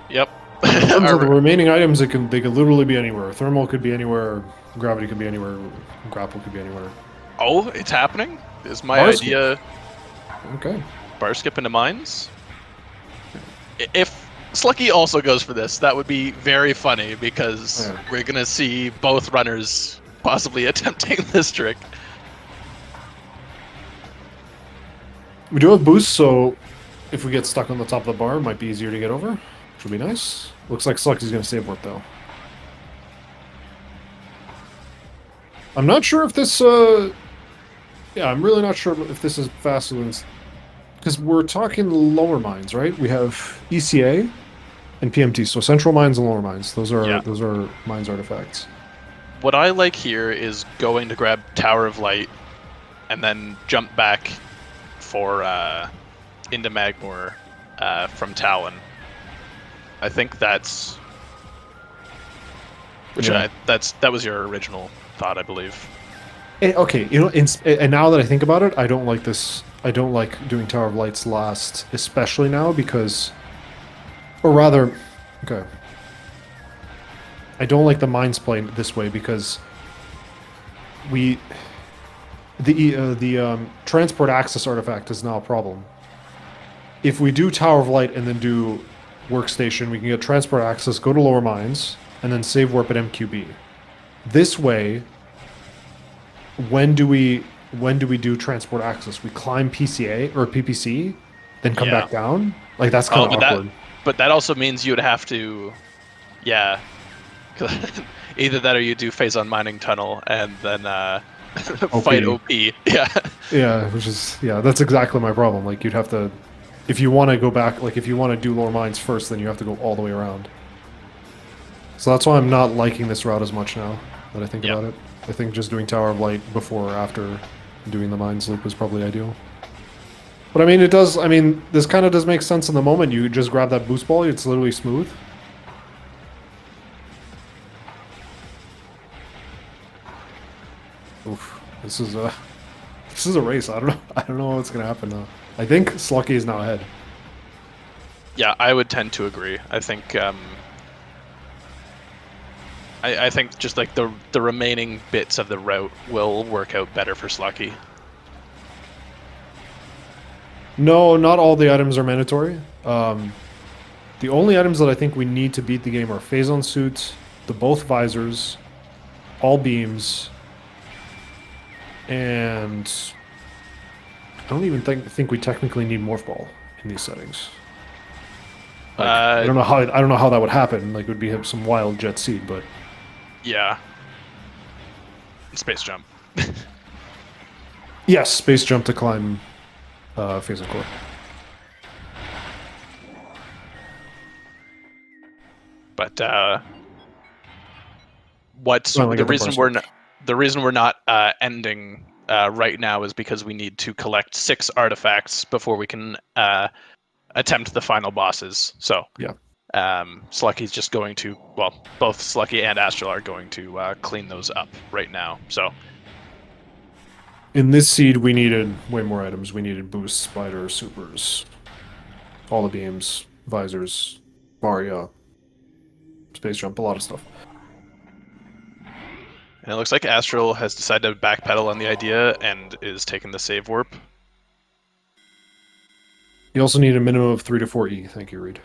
Speaker 3: Yep.
Speaker 2: In terms of the remaining items, they could literally be anywhere. Thermal could be anywhere. Gravity could be anywhere. Grapple could be anywhere.
Speaker 3: Oh, it's happening? Is my
Speaker 2: Bar
Speaker 3: idea
Speaker 2: Okay.
Speaker 3: bar skip into mines? If Slucky also goes for this, that would be very funny because we're gonna see both runners possibly attempting this trick.
Speaker 2: We do have boost, so if we get stuck on the top of the bar, it might be easier to get over, which would be nice. Looks like Slucky's going to save warp, though. I'm not sure if this... Yeah, I'm really not sure if this is faster than... Because we're talking lower mines, right? We have ECA and PMT, so central mines and lower mines. Those are mines artifacts.
Speaker 3: What I like here is going to grab Tower of Light and then jump back for into Magmor from Talon. I think that's that was your original thought, I believe.
Speaker 2: Okay, you know, and now that I think about it, I don't like this. I don't like doing Tower of Lights last, especially now because, or rather, okay. I don't like the mines play this way because the transport access artifact is now a problem. If we do Tower of Light and then do workstation, we can get transport access, go to lower mines, and then save warp at MQB. This way, when do we do transport access? We climb PCA or PPC, then come back down. Like that's kind of awkward.
Speaker 3: But that also means you would have to, yeah. Either that or you do phase on mining tunnel and then fight OP. Yeah.
Speaker 2: Yeah, that's exactly my problem. Like you'd have to, if you want to go back, like if you want to do lower mines first, then you have to go all the way around. So that's why I'm not liking this route as much now that I think about it. I think just doing Tower of Light before or after doing the mines loop is probably ideal. But I mean, it does, I mean, this kind of does make sense in the moment. You just grab that boost ball, it's literally smooth. Oof, this is a race. I don't know what's gonna happen now. I think Slucky is now ahead.
Speaker 3: Yeah, I would tend to agree. I think I think just like the remaining bits of the route will work out better for Slucky.
Speaker 2: No, not all the items are mandatory. The only items that I think we need to beat the game are Phazon suits, the both visors, all beams, and I don't even think we technically need Morph Ball in these settings. Like, I don't know how that would happen. Like it would be some wild jet seed, but
Speaker 3: yeah, space jump.
Speaker 2: Yes, space jump to climb Phazon core.
Speaker 3: But the reason we're not ending right now is because we need to collect 6 artifacts before we can attempt the final bosses. So
Speaker 2: yeah,
Speaker 3: Slucky's just going to, well, both Slucky and Astral are going to clean those up right now. So
Speaker 2: in this seed, we needed way more items. We needed boosts, spiders, supers, all the beams, visors, Varia, space jump, a lot of stuff.
Speaker 3: And it looks like Astral has decided to backpedal on the idea and is taking the save warp.
Speaker 2: You also need a minimum of 3 to 4 E. Thank you, Reed.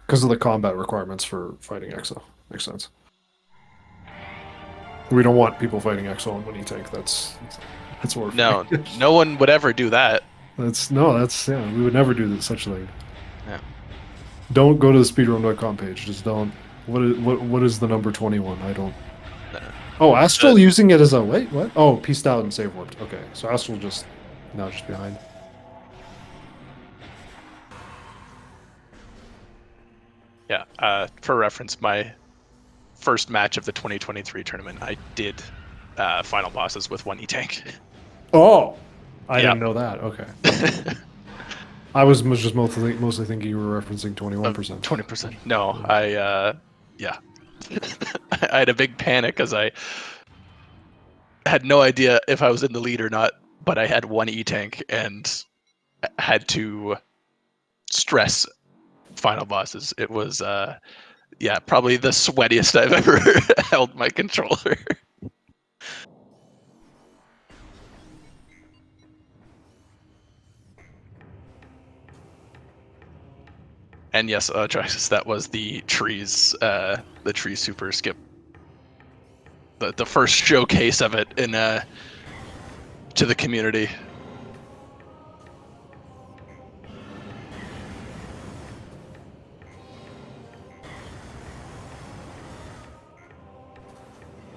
Speaker 2: Because of the combat requirements for fighting Exo. Makes sense. We don't want people fighting Exo on E tank. That's horrifying.
Speaker 3: No, no one would ever do that.
Speaker 2: We would never do such a thing.
Speaker 3: Yeah.
Speaker 2: Don't go to the speedrun.com page. Just don't. What is the number 21? I don't. Oh, Astral using it as a wait. What? Oh, pieced out and save warped. Okay, so Astral just behind.
Speaker 3: Yeah. For reference, my first match of the 2023 tournament, I did final bosses with 1 E-tank.
Speaker 2: Oh, I didn't know that. Okay. I was just mostly thinking you were referencing 21%.
Speaker 3: 20%. No, yeah. I had a big panic because I had no idea if I was in the lead or not, but I had one E-tank and had to stress final bosses. It was, yeah, probably the sweatiest I've ever held my controller. And yes, Traxxas, that was the trees super skip. The first showcase of it in to the community.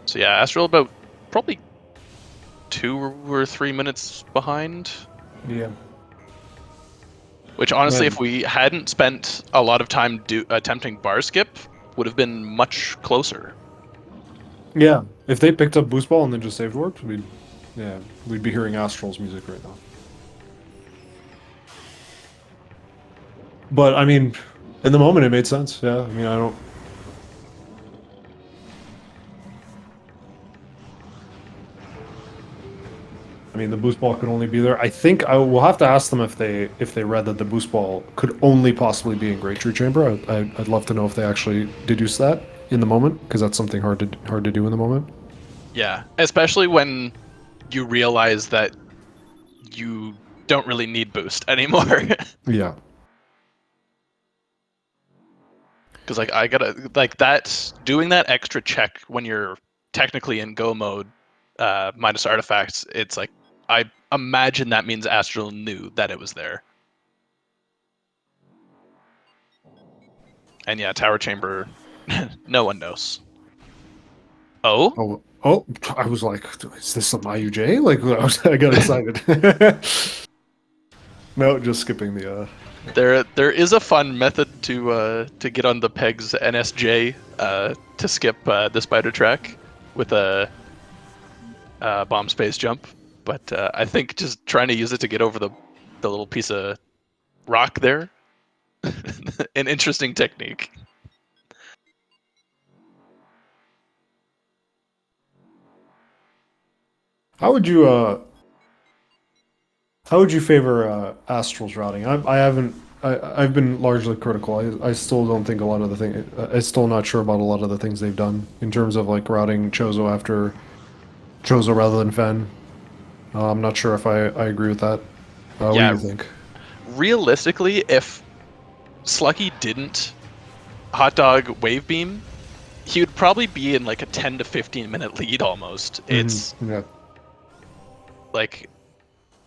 Speaker 3: So yeah, Astral about probably 2 or 3 minutes behind.
Speaker 2: Yeah.
Speaker 3: Which honestly,
Speaker 2: Man.
Speaker 3: if we hadn't spent a lot of time attempting bar skip, would have been much closer.
Speaker 2: Yeah. If they picked up Boost Ball and then just saved warped, we'd be hearing Astral's music right now. But I mean, in the moment, it made sense. Yeah. I mean, I don't. I mean, the boost ball could only be there. I think I will have to ask them if they read that the boost ball could only possibly be in Great Tree Chamber. I'd love to know if they actually deduce that in the moment, because that's something hard to do in the moment.
Speaker 3: Yeah, especially when you realize that you don't really need boost anymore.
Speaker 2: Yeah.
Speaker 3: Because like I gotta like that doing that extra check when you're technically in go mode, minus artifacts. It's like I imagine that means Astral knew that it was there. And yeah, Tower Chamber, no one knows. Oh,
Speaker 2: Oh! I was like, is this some IUJ? Like, I got excited. No, just skipping the.
Speaker 3: there is a fun method to get on the pegs NSJ to skip the spider track with a bomb space jump, but I think just trying to use it to get over the little piece of rock there, an interesting technique.
Speaker 2: How would you favor Astral's routing? I haven't. I've been largely critical. I still don't think a lot of the thing. I'm still not sure about a lot of the things they've done in terms of like routing Chozo after Chozo rather than Fen. I'm not sure if I agree with that. What do
Speaker 3: Yeah.
Speaker 2: you think?
Speaker 3: Realistically, if Slucky didn't hot dog wave beam, he would probably be in like a 10 to 15 minute lead almost. It's
Speaker 2: Yeah.
Speaker 3: like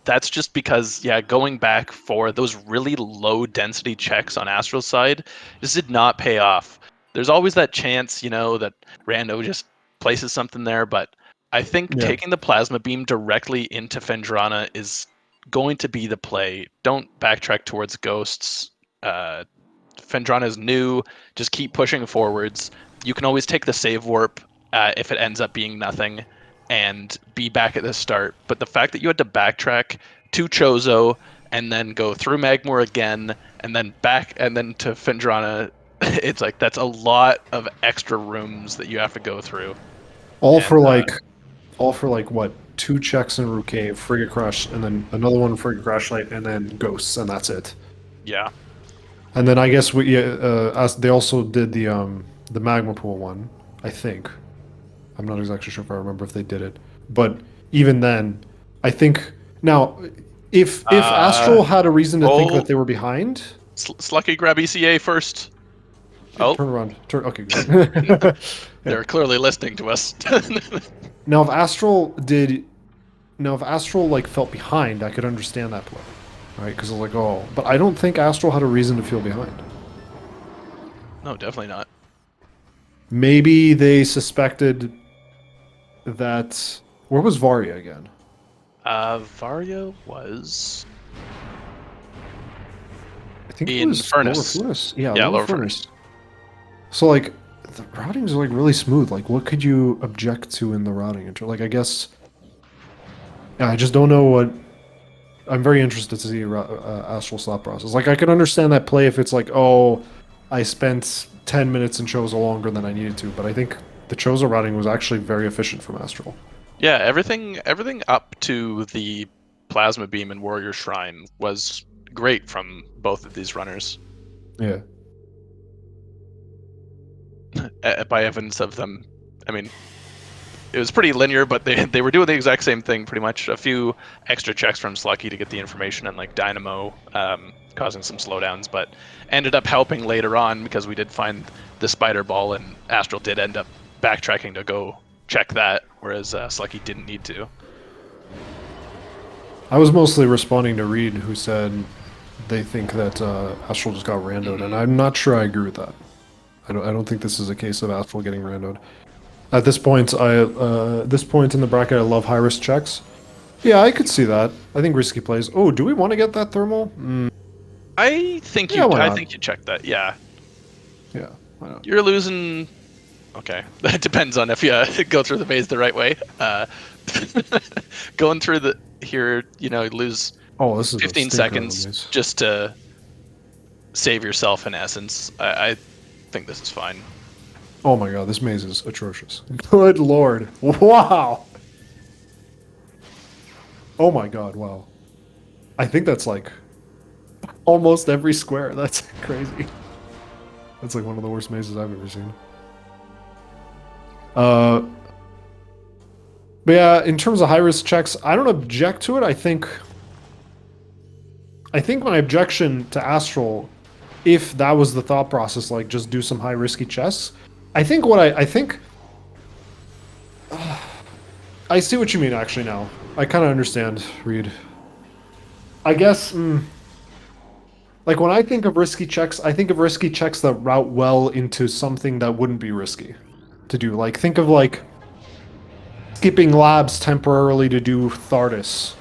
Speaker 3: that's just because going back for those really low density checks on Astral's side just did not pay off. There's always that chance, that Rando just places something there, but I think taking the plasma beam directly into Fendrana is going to be the play. Don't backtrack towards ghosts. Fendrana is new. Just keep pushing forwards. You can always take the save warp if it ends up being nothing and be back at the start. But the fact that you had to backtrack to Chozo and then go through Magmor again and then back and then to Fendrana, it's like that's a lot of extra rooms that you have to go through.
Speaker 2: All for like what? 2 checks in Rook Cave, Frigate Crash, and then another one Frigate Crash Light, and then Ghosts, and that's it.
Speaker 3: Yeah.
Speaker 2: And then I guess they also did the Magma Pool one, I think. I'm not exactly sure if I remember if they did it, but even then, I think now if Astral had a reason to think that they were behind,
Speaker 3: Slucky grab ECA first. Oh,
Speaker 2: turn around. Okay, good.
Speaker 3: They're clearly listening to us.
Speaker 2: Now, if Astral like felt behind, I could understand that play, right? Because I was like, oh, but I don't think Astral had a reason to feel behind.
Speaker 3: No, definitely not.
Speaker 2: Maybe they suspected that. Where was Varia again?
Speaker 3: Varia was.
Speaker 2: I think
Speaker 3: in
Speaker 2: it was
Speaker 3: Furnace.
Speaker 2: Lower Furnace. Yeah,
Speaker 3: Lower Furnace.
Speaker 2: So like, the routings are like really smooth. Like, what could you object to in the routing? Like, I guess. Yeah, I just don't know what. I'm very interested to see Astral slot process. Like, I can understand that play if it's like, oh, I spent 10 minutes and chose longer than I needed to, but I think the Chozo routing was actually very efficient from Astral.
Speaker 3: Yeah, everything up to the Plasma Beam and Warrior Shrine was great from both of these runners.
Speaker 2: Yeah.
Speaker 3: By evidence of them, I mean, it was pretty linear, but they were doing the exact same thing pretty much. A few extra checks from Slucky to get the information and like Dynamo causing some slowdowns, but ended up helping later on because we did find the spider ball and Astral did end up backtracking to go check that, whereas Slucky didn't need to.
Speaker 2: I was mostly responding to Reed, who said they think that Astral just got randoed, and I'm not sure I agree with that. I don't think this is a case of Astral getting randoed. At this point, this point in the bracket, I love high risk checks. Yeah, I could see that. I think risky plays. Oh, do we want to get that thermal?
Speaker 3: I think
Speaker 2: Yeah, why
Speaker 3: I
Speaker 2: not?
Speaker 3: think you check that. Yeah,
Speaker 2: Yeah, why not?
Speaker 3: you're losing. Okay, that depends on if you go through the maze the right way. Going through the here, you lose
Speaker 2: Oh, this is a
Speaker 3: 15
Speaker 2: stinker of a
Speaker 3: seconds
Speaker 2: maze.
Speaker 3: just to save yourself. In essence, I think this is fine.
Speaker 2: Oh my god, this maze is atrocious. Good lord. Wow. Oh my god, wow. I think that's like almost every square. That's crazy. That's like one of the worst mazes I've ever seen. But yeah, in terms of high risk checks, I don't object to it. I think my objection to Astral, if that was the thought process, like just do some high risky chests. I think I see what you mean actually now. I kind of understand, Reed. I guess, like when I think of risky checks, I think of risky checks that route well into something that wouldn't be risky to do. Like think of like skipping labs temporarily to do Thardus.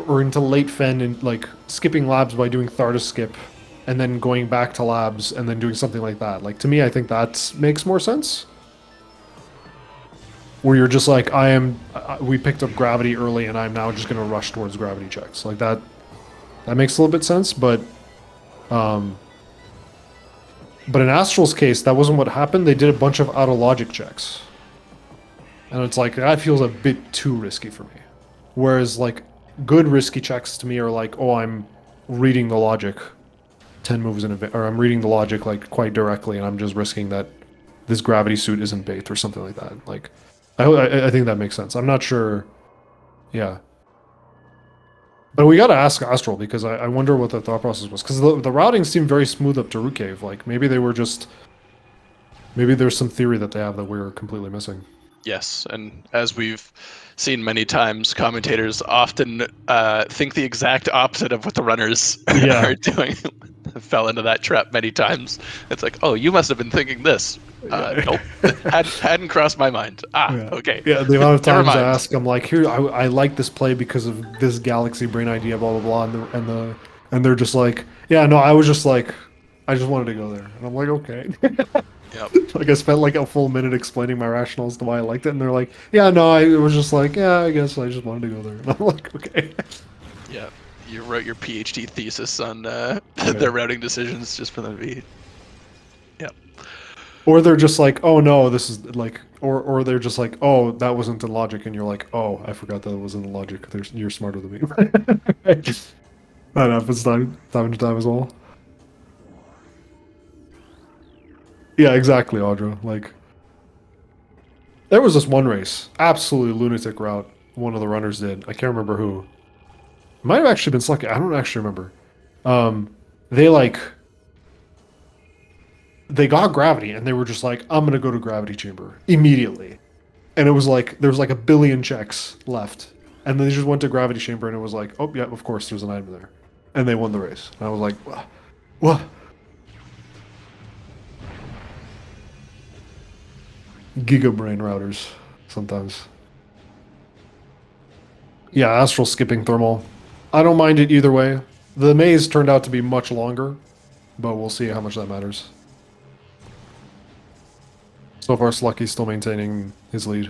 Speaker 2: Or into late Fen and like skipping labs by doing Thardus skip and then going back to labs and then doing something like that. Like to me, I think that makes more sense. Where you're just like, we picked up gravity early and I'm now just going to rush towards gravity checks. Like that makes a little bit sense, but in Astral's case, that wasn't what happened. They did a bunch of out of logic checks. And it's like, that feels a bit too risky for me. Whereas like good risky checks to me are like, oh, I'm reading the logic 10 moves in advance, or I'm reading the logic like quite directly and I'm just risking that this gravity suit isn't bait or something like that. Like, I think that makes sense. I'm not sure. Yeah. But we gotta ask Astral because I wonder what the thought process was. Because the routing seemed very smooth up to Root Cave. Like, maybe they were just... Maybe there's some theory that they have that we're completely missing.
Speaker 3: Yes, and as we've seen many times, commentators often think the exact opposite of what the runners
Speaker 2: Yeah.
Speaker 3: are doing. Fell into that trap many times. It's like, oh, you must have been thinking this. Nope, hadn't crossed my mind.
Speaker 2: Yeah.
Speaker 3: Okay.
Speaker 2: Yeah, the amount of
Speaker 3: Never
Speaker 2: times I
Speaker 3: mind.
Speaker 2: ask, I'm like, here, I like this play because of this galaxy brain idea, blah blah blah, and they're just like, yeah, no, I was just like, I just wanted to go there, and I'm like, okay.
Speaker 3: Yep.
Speaker 2: Like I spent like a full minute explaining my rationale as to why I liked it, and they're like, yeah, no, I was just like, yeah, I guess I just wanted to go there, and I'm like, okay.
Speaker 3: Yeah. You wrote your PhD thesis on their routing decisions just for them to be. Yep.
Speaker 2: Or they're just like, oh no, this is like, or they're just like, oh, that wasn't in logic, and you're like, oh, I forgot that it was in logic. You're smarter than me. That happens time to time as well. Yeah, exactly, Audra. Like, there was this one race, absolutely lunatic route. One of the runners did. I can't remember who. It might have actually been Slucky. I don't actually remember. They like. They got gravity and they were just like, I'm gonna go to gravity chamber immediately. And it was like there was like a billion checks left. And then they just went to gravity chamber and it was like, oh yeah, of course there's an item there. And they won the race. And I was like, what? Giga brain routers sometimes. Yeah, Astral skipping thermal. I don't mind it either way. The maze turned out to be much longer, but we'll see how much that matters. So far, Slucky's still maintaining his lead.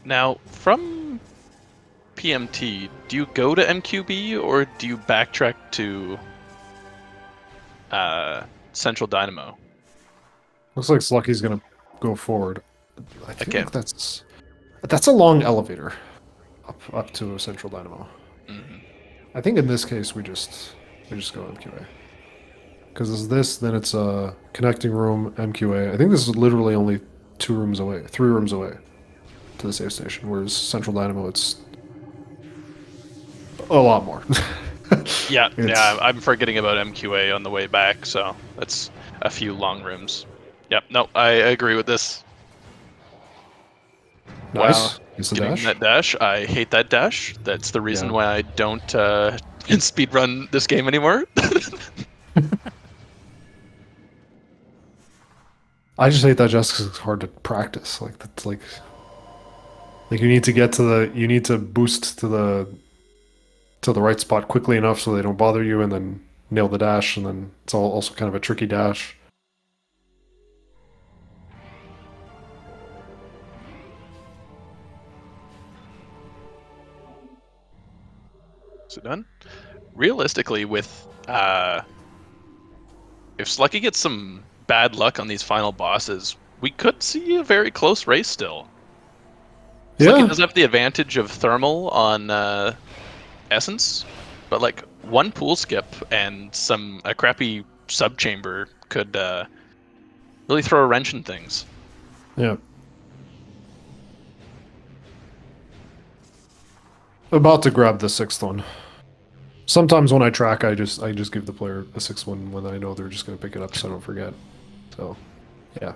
Speaker 3: Now, from PMT, do you go to MQB or do you backtrack to Central Dynamo?
Speaker 2: Looks like Slucky's gonna go forward. I think
Speaker 3: Okay.
Speaker 2: that's a long elevator up to a Central Dynamo.
Speaker 3: Mhm.
Speaker 2: I think in this case we just go MQA. Because it's this, then it's a connecting room, MQA. I think this is literally only 3 rooms away to the safe station, whereas Central Dynamo, it's a lot more.
Speaker 3: Yeah,
Speaker 2: It's
Speaker 3: I'm forgetting about MQA on the way back, so that's a few long rooms. Yep, no, I agree with this.
Speaker 2: nice.
Speaker 3: Wow,
Speaker 2: It's a
Speaker 3: getting
Speaker 2: dash.
Speaker 3: that dash, I hate that dash. That's the reason
Speaker 2: Yeah.
Speaker 3: why I don't speedrun this game anymore.
Speaker 2: I just hate that just because it's hard to practice. Like that's like you need to get to you need to boost to the right spot quickly enough so they don't bother you, and then nail the dash, and then it's also kind of a tricky dash.
Speaker 3: So done. Realistically, with if Slucky gets some bad luck on these final bosses, we could see a very close race still. Slucky
Speaker 2: Yeah,
Speaker 3: does have the advantage of thermal on Essence, but like one pool skip and a crappy sub chamber could really throw a wrench in things.
Speaker 2: yeah. About to grab the 6th one. Sometimes when I track, I just give the player a 6th one when I know they're just gonna pick it up, so I don't forget. So, yeah.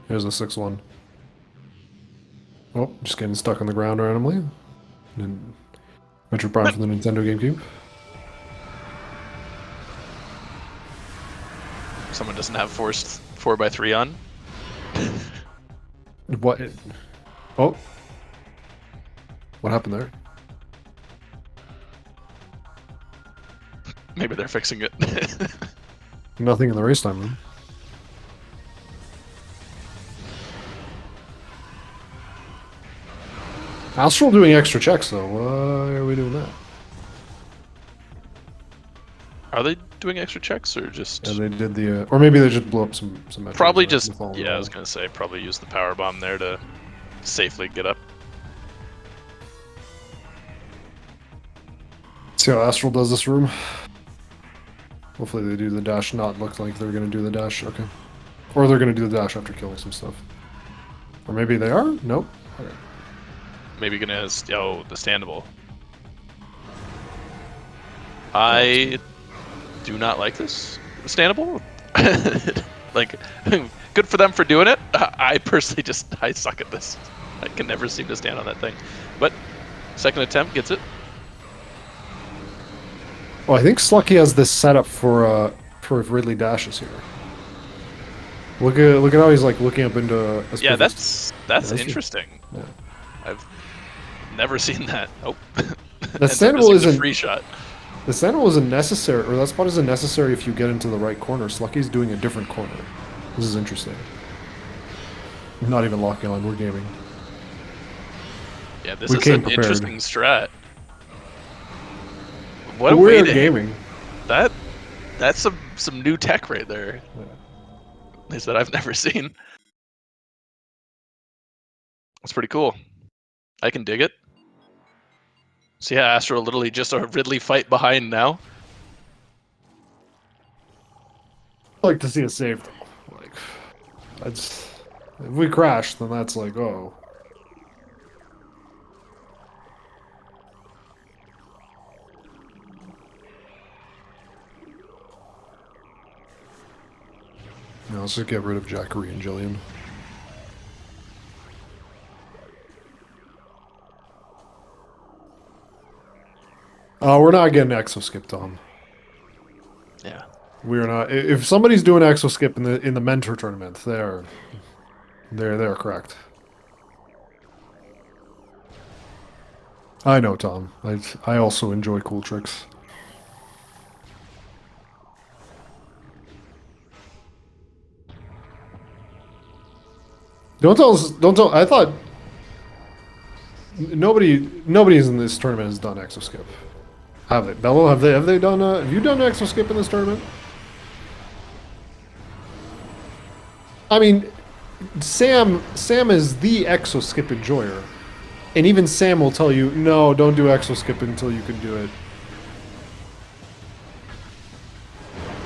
Speaker 2: Here's the 6th one. Oh, just getting stuck on the ground randomly. And Metroid Prime for the Nintendo GameCube.
Speaker 3: Someone doesn't have forced 4x3 on.
Speaker 2: What? Oh. What happened there?
Speaker 3: Maybe they're fixing it.
Speaker 2: Nothing in the race time, then. Astral doing extra checks, though. Why are we doing that?
Speaker 3: Are they doing extra checks or just?
Speaker 2: Yeah, they did the... or maybe they just blew up some Metroids,
Speaker 3: Probably
Speaker 2: right,
Speaker 3: just.
Speaker 2: with all the
Speaker 3: Yeah, I was
Speaker 2: roll.
Speaker 3: gonna say probably use the power bomb there to safely get up.
Speaker 2: See how Astral does this room. Hopefully they do the dash, not look like they're going to do the dash. Okay. Or they're going to do the dash after killing some stuff. Or maybe they are? Nope. Okay.
Speaker 3: Maybe gonna the standable. I do not like this standable. Like, good for them for doing it. I personally I suck at this. I can never seem to stand on that thing. But second attempt gets it.
Speaker 2: Oh, I think Slucky has this setup for if Ridley dashes here. Look at how he's like looking up into a
Speaker 3: Yeah,
Speaker 2: perfect-
Speaker 3: that's
Speaker 2: Yeah,
Speaker 3: interesting.
Speaker 2: Yeah.
Speaker 3: I've never seen that. Oh,
Speaker 2: That standable
Speaker 3: missing the
Speaker 2: isn't
Speaker 3: free shot.
Speaker 2: the standable isn't necessary, or that spot isn't necessary if you get into the right corner. Slucky's doing a different corner. This is interesting. Not even locking on. We're gaming.
Speaker 3: Yeah, this
Speaker 2: We
Speaker 3: is
Speaker 2: came
Speaker 3: an
Speaker 2: prepared.
Speaker 3: interesting strat. What a
Speaker 2: We're
Speaker 3: way to
Speaker 2: gaming.
Speaker 3: that's some new tech right there.
Speaker 2: Yeah.
Speaker 3: Is that I've never seen. That's pretty cool. I can dig it. So yeah, Astral literally just a Ridley fight behind now.
Speaker 2: I'd like to see a save though. Like, that's if we crash, then that's like, oh. Now let's just get rid of Jackery and Jillian. We're not getting exo skipped on.
Speaker 3: Yeah.
Speaker 2: We're not. If somebody's doing exo skip in the mentor tournament, they're correct. I know, Tom. I also enjoy cool tricks. Don't tell us. Don't tell. I thought nobody in this tournament has done exo skip. Have they? Bello, have they done? Have you done exo skip in this tournament? I mean, Sam is the exo skip enjoyer, and even Sam will tell you, no, don't do exo skip until you can do it.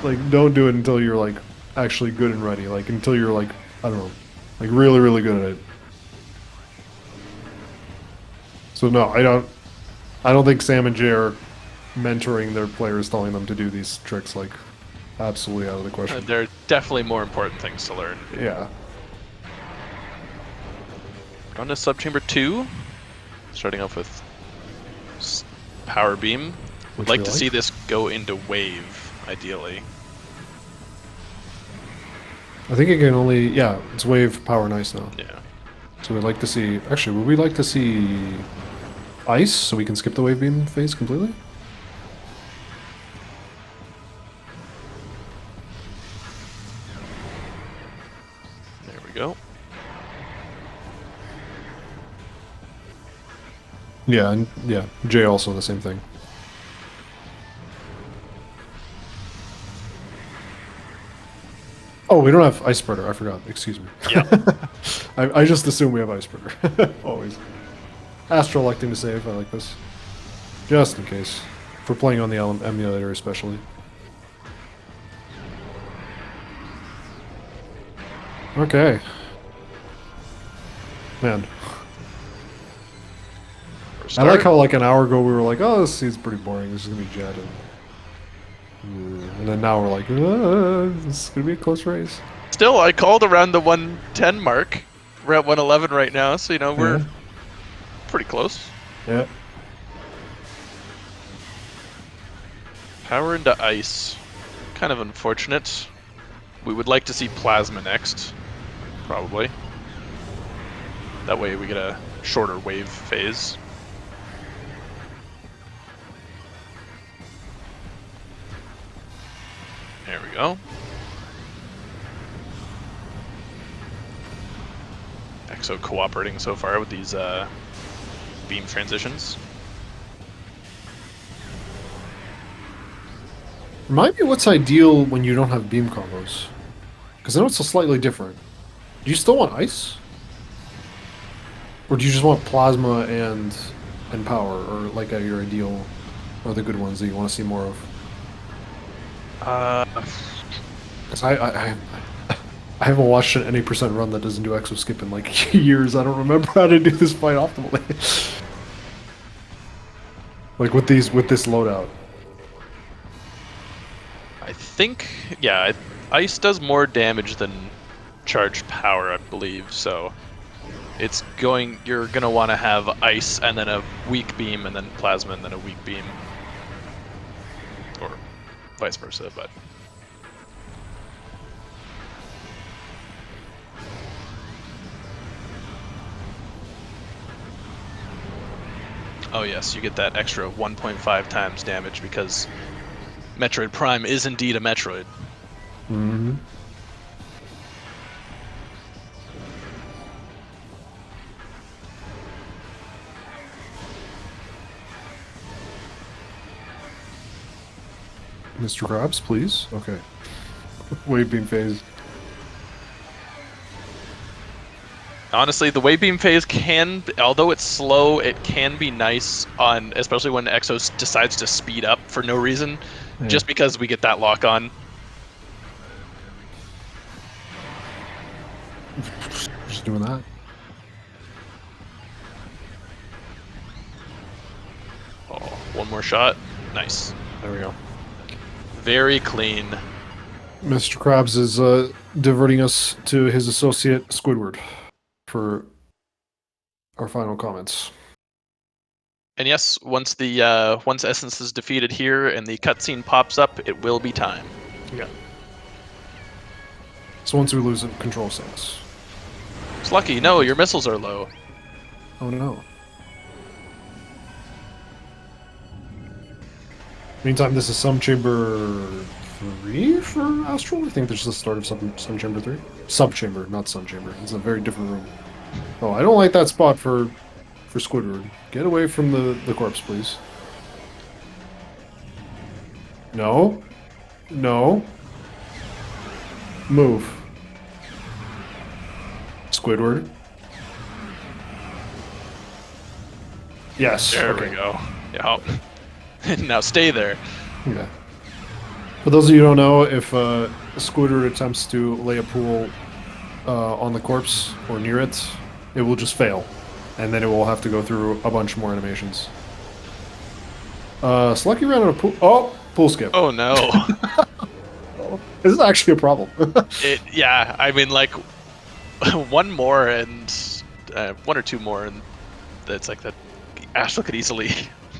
Speaker 2: Like, don't do it until you're like actually good and ready. Like until you're like, I don't know, like really really good at it. So no, I don't think Sam and Jay are mentoring their players, telling them to do these tricks. Like, absolutely out of the question.
Speaker 3: There are definitely more important things to learn.
Speaker 2: Yeah.
Speaker 3: On to subchamber 2, starting off with power beam. Would like to see this go into wave, ideally.
Speaker 2: I think it can only, yeah, it's wave power and ice now.
Speaker 3: Yeah.
Speaker 2: So we'd like to see, actually, would we like to see ice so we can skip the wave beam phase completely?
Speaker 3: There we go.
Speaker 2: Yeah, and yeah, Jay also the same thing. Oh, we don't have ice spreader. I forgot. Excuse me.
Speaker 3: Yeah.
Speaker 2: I just assume we have ice spreader. Always. Astral electing to save. I like this. Just in case. If we're playing on the emulator, especially. Okay. Man. I like how like an hour ago we were like, oh, this seems pretty boring. This is gonna be Jet, and then now we're like, this is gonna be a close race.
Speaker 3: Still, I called around the 110 mark. We're at 111 right now, so you know we're pretty close.
Speaker 2: Yeah.
Speaker 3: Power into ice, kind of unfortunate. We would like to see plasma next, probably. That way we get a shorter wave phase. There we go. Exo cooperating so far with these beam transitions.
Speaker 2: Remind me what's ideal when you don't have beam combos, because I know it's a slightly different. Do you still want ice, or do you just want plasma and power, or like your ideal, or the good ones that you want to see more of? Because I haven't watched an any percent run that doesn't do exo skip in like years. I don't remember how to do this fight optimally. Like with this loadout.
Speaker 3: I think, yeah, ice does more damage than charged power, I believe. So you're gonna want to have ice and then a weak beam and then plasma and then a weak beam, or vice versa, but. Oh yes, you get that extra 1.5 times damage because Metroid Prime is indeed a Metroid.
Speaker 2: Mm-hmm. Mr. Krabs, please. Okay. Wave beam phase.
Speaker 3: Honestly, the wave beam phase can, although it's slow, it can be nice on, especially when Exos decides to speed up for no reason, just because we get that lock on.
Speaker 2: Just doing that.
Speaker 3: Oh, one more shot. Nice.
Speaker 2: There we go.
Speaker 3: Very clean.
Speaker 2: Mr. Krabs is diverting us to his associate Squidward for our final comments.
Speaker 3: And yes, once Essence is defeated here and the cutscene pops up, it will be time.
Speaker 2: Yeah. So once we lose control sense.
Speaker 3: Slucky, no, your missiles are low.
Speaker 2: Oh no. Meantime, this is Some Chamber 3 for Astral? I think this is the start of Some Chamber 3. Sub Chamber, not Sun Chamber. It's a very different room. Oh, I don't like that spot for for Squidward. Get away from the corpse, please. No. No. Move. Squidward. Yes.
Speaker 3: There
Speaker 2: okay.
Speaker 3: we go. Yeah. Now stay there.
Speaker 2: Yeah. For those of you who don't know, if Squidward attempts to lay a pool on the corpse or near it, it will just fail. And then it will have to go through a bunch more animations. Slucky ran out of pool. Oh, pool skip.
Speaker 3: Oh no.
Speaker 2: This is actually a problem.
Speaker 3: Yeah, I mean, like, one more and one or two more, and it's like that. Astral could easily.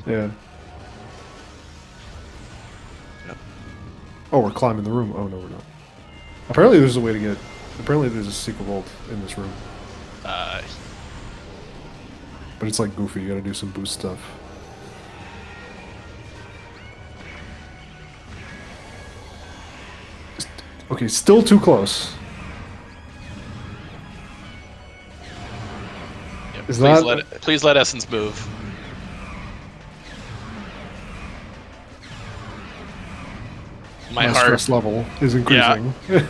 Speaker 2: Yeah. Oh, we're climbing the room. Oh, no, we're not. Apparently there's a way to get... Apparently there's a secret vault in this room. But it's like goofy. You gotta do some boost stuff. Okay, still too close.
Speaker 3: Yeah,
Speaker 2: Is that...
Speaker 3: please let Essence move. My heart.
Speaker 2: stress level is increasing. Yeah.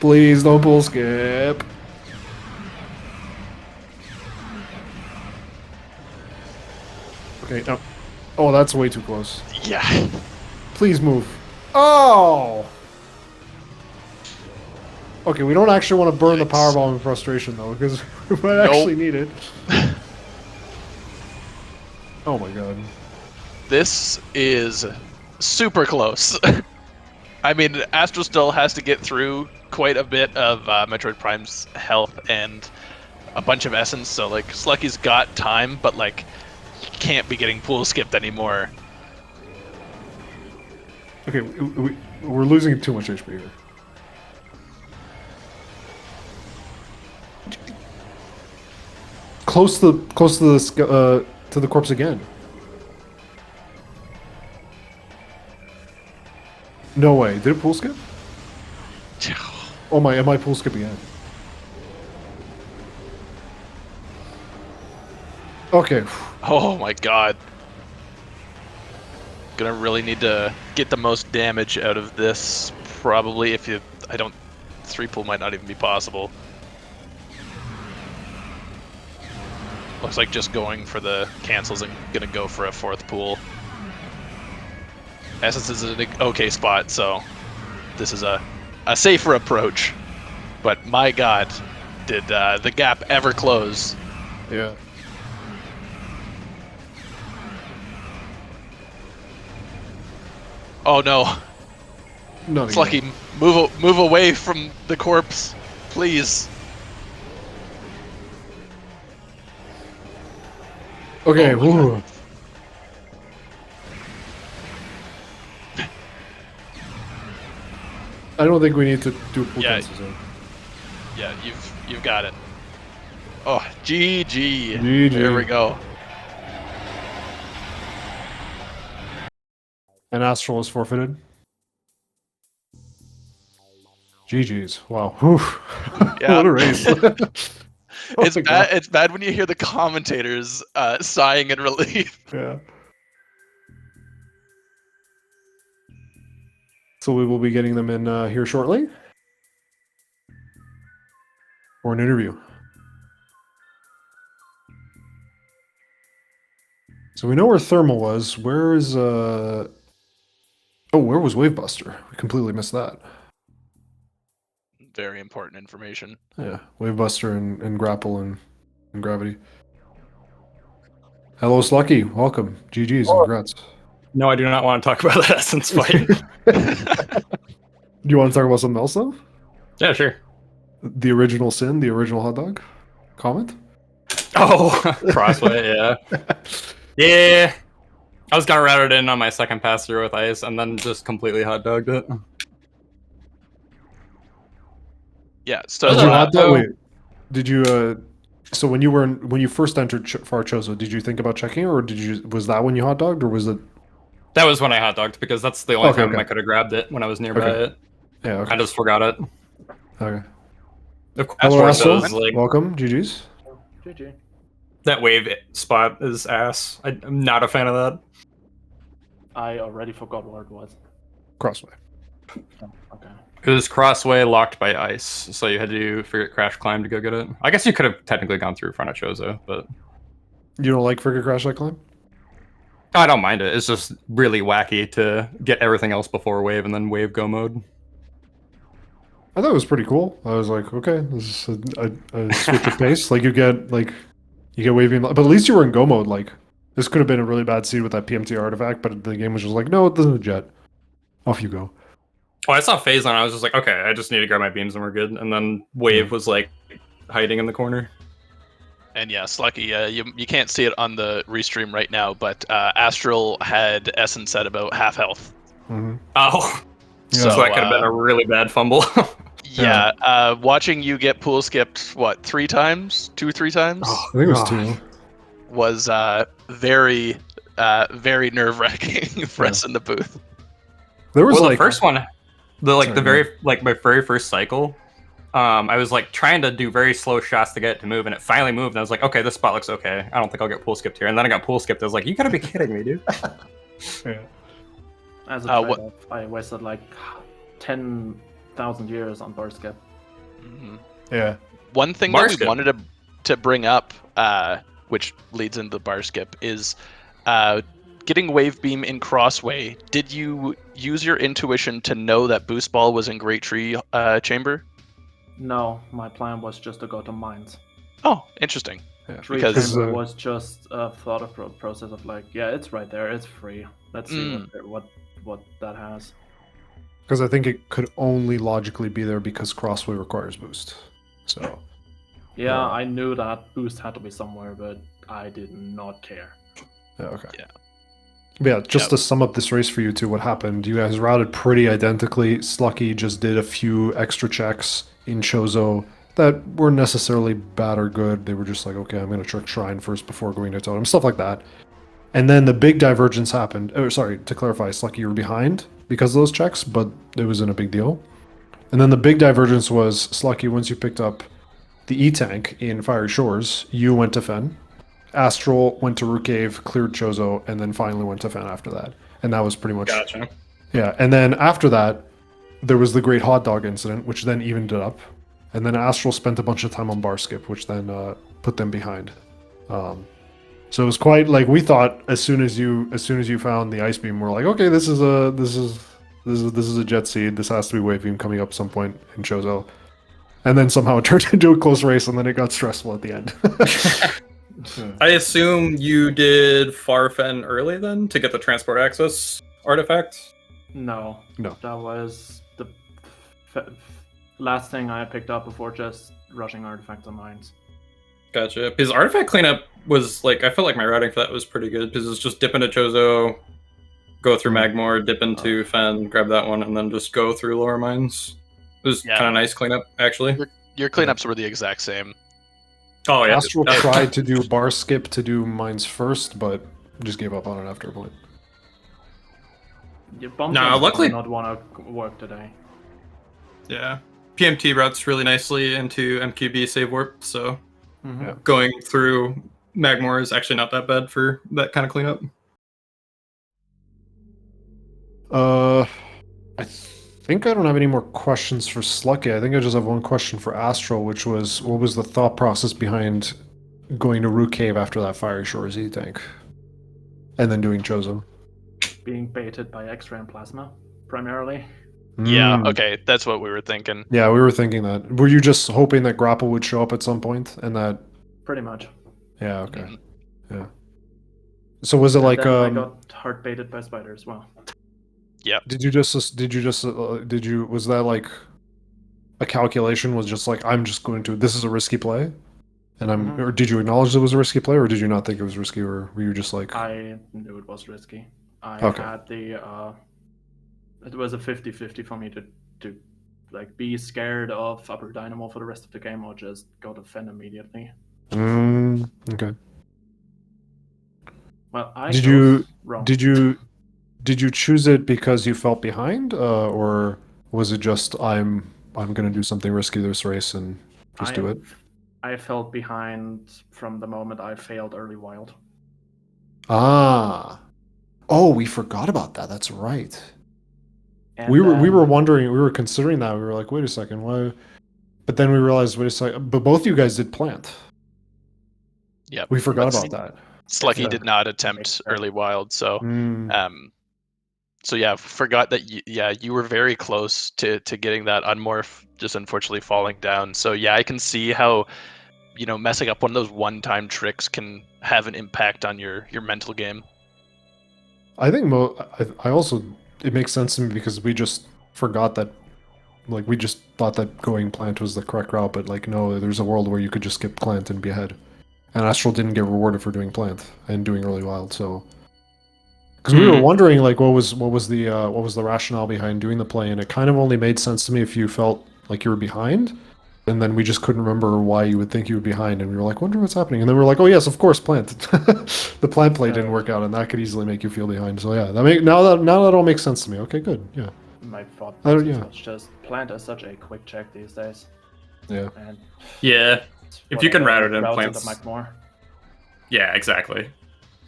Speaker 2: Please don't pull skip. Okay, no. Oh, that's way too close.
Speaker 3: Yeah.
Speaker 2: Please move. Oh! Okay, we don't actually want to burn the power bomb in frustration, though, because we might actually need it. Oh my god.
Speaker 3: This is super close. I mean, Astral still has to get through quite a bit of Metroid Prime's health and a bunch of essence, so like Slucky's got time, but like he can't be getting pool skipped anymore.
Speaker 2: Okay, we're losing too much HP here. Close to the corpse again. No way. Did it pool skip? Oh my, am I pool skip again? Okay.
Speaker 3: Oh my god. Gonna really need to get the most damage out of this, probably. If you... I don't... 3-pool might not even be possible. Looks like just going for the cancels and gonna go for a 4th pool. Essence is an okay spot, so this is a safer approach. But my god, did the gap ever close?
Speaker 2: Yeah.
Speaker 3: Oh no.
Speaker 2: Not
Speaker 3: Slucky, move away from the corpse, please.
Speaker 2: Okay,
Speaker 3: Oh,
Speaker 2: woo. I don't think we need to do pool cancels.
Speaker 3: Yeah, you've got it. Oh, GG.
Speaker 2: GG.
Speaker 3: There we go.
Speaker 2: And Astral is forfeited. GG's. Wow. Whew.
Speaker 3: Yeah.
Speaker 2: What a race. Oh
Speaker 3: It's
Speaker 2: my
Speaker 3: bad.
Speaker 2: God.
Speaker 3: It's bad when you hear the commentators sighing in relief.
Speaker 2: Yeah. So we will be getting them in here shortly. For an interview. So we know where Thermal was. Where is Oh, where was Wavebuster? We completely missed that.
Speaker 3: Very important information.
Speaker 2: Yeah, Wavebuster and Grapple and Gravity. Hello, Slucky. Welcome. GG's and congrats.
Speaker 4: No, I do not want to talk about that Essence fight.
Speaker 2: Do you want to talk about something else, though?
Speaker 4: Yeah, sure.
Speaker 2: The original sin, the original hot dog? Comment?
Speaker 4: Oh, Crossway, yeah. Yeah. I was gonna route it in on my second pass through with ice and then just completely hot dogged it.
Speaker 3: Yeah. So
Speaker 2: Did you hot dog?
Speaker 4: Oh.
Speaker 2: Wait. Did you? So when you first entered Farchozo, did you think about checking, or was that when you hot dogged, or was it?
Speaker 4: That was when I hot dogged because that's the only time
Speaker 2: okay.
Speaker 4: I could have grabbed it when I was nearby
Speaker 2: Okay.
Speaker 4: it.
Speaker 2: Yeah. Okay.
Speaker 4: I just forgot it.
Speaker 2: Okay.
Speaker 4: Of
Speaker 2: Hello,
Speaker 4: course,
Speaker 2: Astral.
Speaker 4: those, like,
Speaker 2: Welcome. GG's.
Speaker 5: GG.
Speaker 4: That wave spot is ass. I'm not a fan of that.
Speaker 5: I already forgot what it was.
Speaker 2: Crossway.
Speaker 5: Oh, okay.
Speaker 4: It was crossway locked by ice, so you had to forget crash climb to go get it. I guess you could have technically gone through front of Chozo, but
Speaker 2: You don't like Frigate Crash like climb?
Speaker 4: I don't mind it. It's just really wacky to get everything else before wave and then wave go mode.
Speaker 2: I thought it was pretty cool. I was like, okay, this is a switch of pace. Like you get wave beam, but at least you were in go mode. Like this could have been a really bad seed with that PMT artifact, but the game was just like, no, it doesn't jet. Off you go.
Speaker 4: Oh, I saw phase on. I was just like, okay, I just need to grab my beams and we're good. And then wave was like hiding in the corner.
Speaker 3: And yeah, Slucky, you can't see it on the restream right now, but Astral had Essence at about half health.
Speaker 2: Mm-hmm.
Speaker 4: Oh,
Speaker 2: Yeah.
Speaker 4: so that could have been a really bad fumble.
Speaker 3: Yeah, watching you get pool skipped, what, 3 times? 2-3 times?
Speaker 2: I think it was 2.
Speaker 3: Was very, very nerve-wracking for us in the booth.
Speaker 2: There was
Speaker 4: well,
Speaker 2: like
Speaker 4: the first one,
Speaker 2: Sorry,
Speaker 4: my very first cycle. I was like trying to do very slow shots to get it to move, and it finally moved. And I was like, okay, this spot looks okay. I don't think I'll get pool skipped here. And then I got pool skipped. I was like, you gotta be kidding me, dude.
Speaker 2: Yeah.
Speaker 5: As a trade-off, I wasted like 10,000 years on bar skip.
Speaker 3: Mm-hmm.
Speaker 2: Yeah.
Speaker 3: One thing
Speaker 4: Bar
Speaker 3: that we
Speaker 4: skip.
Speaker 3: wanted to bring up, which leads into the bar skip, is getting wave beam in crossway. Did you use your intuition to know that boost ball was in Great Tree chamber?
Speaker 5: No, my plan was just to go to mines.
Speaker 3: Oh, interesting.
Speaker 2: Yeah.
Speaker 5: Tree
Speaker 3: Because,
Speaker 5: chamber was just a thought of process of like, yeah, it's right there, it's free. Let's see what that has.
Speaker 2: Because I think it could only logically be there because Crossway requires boost. So
Speaker 5: Yeah, I knew that boost had to be somewhere, but I did not care.
Speaker 2: yeah, okay.
Speaker 3: Yeah.
Speaker 2: But yeah, just
Speaker 3: Yep.
Speaker 2: to sum up this race for you two, what happened? You guys routed pretty identically. Slucky just did a few extra checks in Chozo that weren't necessarily bad or good. They were just like, okay, I'm going to trick Shrine first before going to Totem, stuff like that. And then the big divergence happened. Oh, sorry, to clarify, Slucky, you were behind because of those checks, but it wasn't a big deal. And then the big divergence was, Slucky, once you picked up the E-Tank in Fiery Shores, you went to Fen. Astral went to Rook Cave, cleared Chozo, and then finally went to Fen after that. And that was pretty much...
Speaker 4: Gotcha.
Speaker 2: Yeah, and then after that, there was the Great Hot Dog incident, which then evened it up. And then Astral spent a bunch of time on bar skip, which then put them behind. So it was quite like we thought as soon as you found the ice beam, we're like, okay, this is a jet seed. This has to be wave beam coming up some point in Chozo. And then somehow it turned into a close race, and then it got stressful at the end.
Speaker 4: I assume you did Farfen early then to get the transport access artifact?
Speaker 5: No.
Speaker 2: No.
Speaker 5: That was the last thing I picked up before just rushing artifacts on mines.
Speaker 4: Gotcha. Because artifact cleanup was like, I felt like my routing for that was pretty good because it's just dip into Chozo, go through Magmore, dip into Fen, grab that one, and then just go through lower mines. It was
Speaker 3: Yeah.
Speaker 4: kind of nice cleanup, actually.
Speaker 3: Your cleanups were the exact same.
Speaker 4: Oh, yeah.
Speaker 2: Astral tried to do bar skip to do mines first, but just gave up on it after a point.
Speaker 5: Your bomb
Speaker 4: Nah,
Speaker 5: jumps
Speaker 4: luckily-
Speaker 5: did not want to work today.
Speaker 4: Yeah. PMT routes really nicely into MQB save warp, so
Speaker 2: Yeah.
Speaker 4: going through Magmore is actually not that bad for that kind of cleanup.
Speaker 2: I think I don't have any more questions for Slucky. I think I just have one question for Astral, which was, what was the thought process behind going to Rook Cave after that Fiery Shores E-Tank? And then doing Chozo?
Speaker 5: Being baited by X-ray and plasma, primarily.
Speaker 3: Yeah,
Speaker 2: Mm.
Speaker 3: okay, that's what we were thinking.
Speaker 2: Yeah, we were thinking that. Were you just hoping that Grapple would show up at some point, and that...
Speaker 5: Pretty much.
Speaker 2: Yeah, okay.
Speaker 3: Mhm.
Speaker 2: Yeah. So was it like,
Speaker 5: Then I got hard baited by Spider as well.
Speaker 2: was that like a calculation, was just like, I'm just going to, this is a risky play? And
Speaker 5: Mhm.
Speaker 2: or did you acknowledge it was a risky play, or did you not think it was risky, or were you just like...
Speaker 5: I knew it was risky. I
Speaker 2: Okay.
Speaker 5: had the it was a 50-50 for me to like be scared of Upper Dynamo for the rest of the game or just go to Fen immediately.
Speaker 2: Okay.
Speaker 5: Well, I
Speaker 2: Did
Speaker 5: chose
Speaker 2: you-
Speaker 5: wrong.
Speaker 2: Did you choose it because you felt behind, or was it just, I'm going to do something risky this race and just do it?
Speaker 5: I felt behind from the moment I failed early wild.
Speaker 2: Ah. Oh, we forgot about that. That's right.
Speaker 5: And
Speaker 2: We
Speaker 5: then,
Speaker 2: were wondering, we were considering that. We were like, wait a second, why? But then we realized, wait a second. But both you guys did plant.
Speaker 3: Yep.
Speaker 2: We forgot
Speaker 3: But
Speaker 2: about that.
Speaker 3: Slucky
Speaker 2: Yeah.
Speaker 3: did not attempt early wild, so
Speaker 2: Mm.
Speaker 3: so yeah, forgot that you were very close to getting that unmorph, just unfortunately falling down. So yeah, I can see how messing up one of those one-time tricks can have an impact on your mental game.
Speaker 2: I think I also it makes sense to me because we just forgot that, like we just thought that going plant was the correct route, but like no, there's a world where you could just skip plant and be ahead. And Astral didn't get rewarded for doing plant and doing early wild, so because we were wondering like what was the rationale behind doing the play, and it kind of only made sense to me if you felt like you were behind, and then we just couldn't remember why you would think you were behind, and we were like, wonder what's happening, and then we are like, oh yes, of course, plant. The plant play didn't work out, and that could easily make you feel behind. So yeah, now that all makes sense to me. Okay, good. Yeah.
Speaker 5: my thought
Speaker 2: Oh,
Speaker 5: process
Speaker 2: yeah.
Speaker 5: was just plant is such a quick check these days.
Speaker 2: Yeah.
Speaker 5: And
Speaker 4: Yeah. If you can route it in
Speaker 5: routes
Speaker 4: plants.
Speaker 5: into Magmore.
Speaker 4: Yeah, exactly.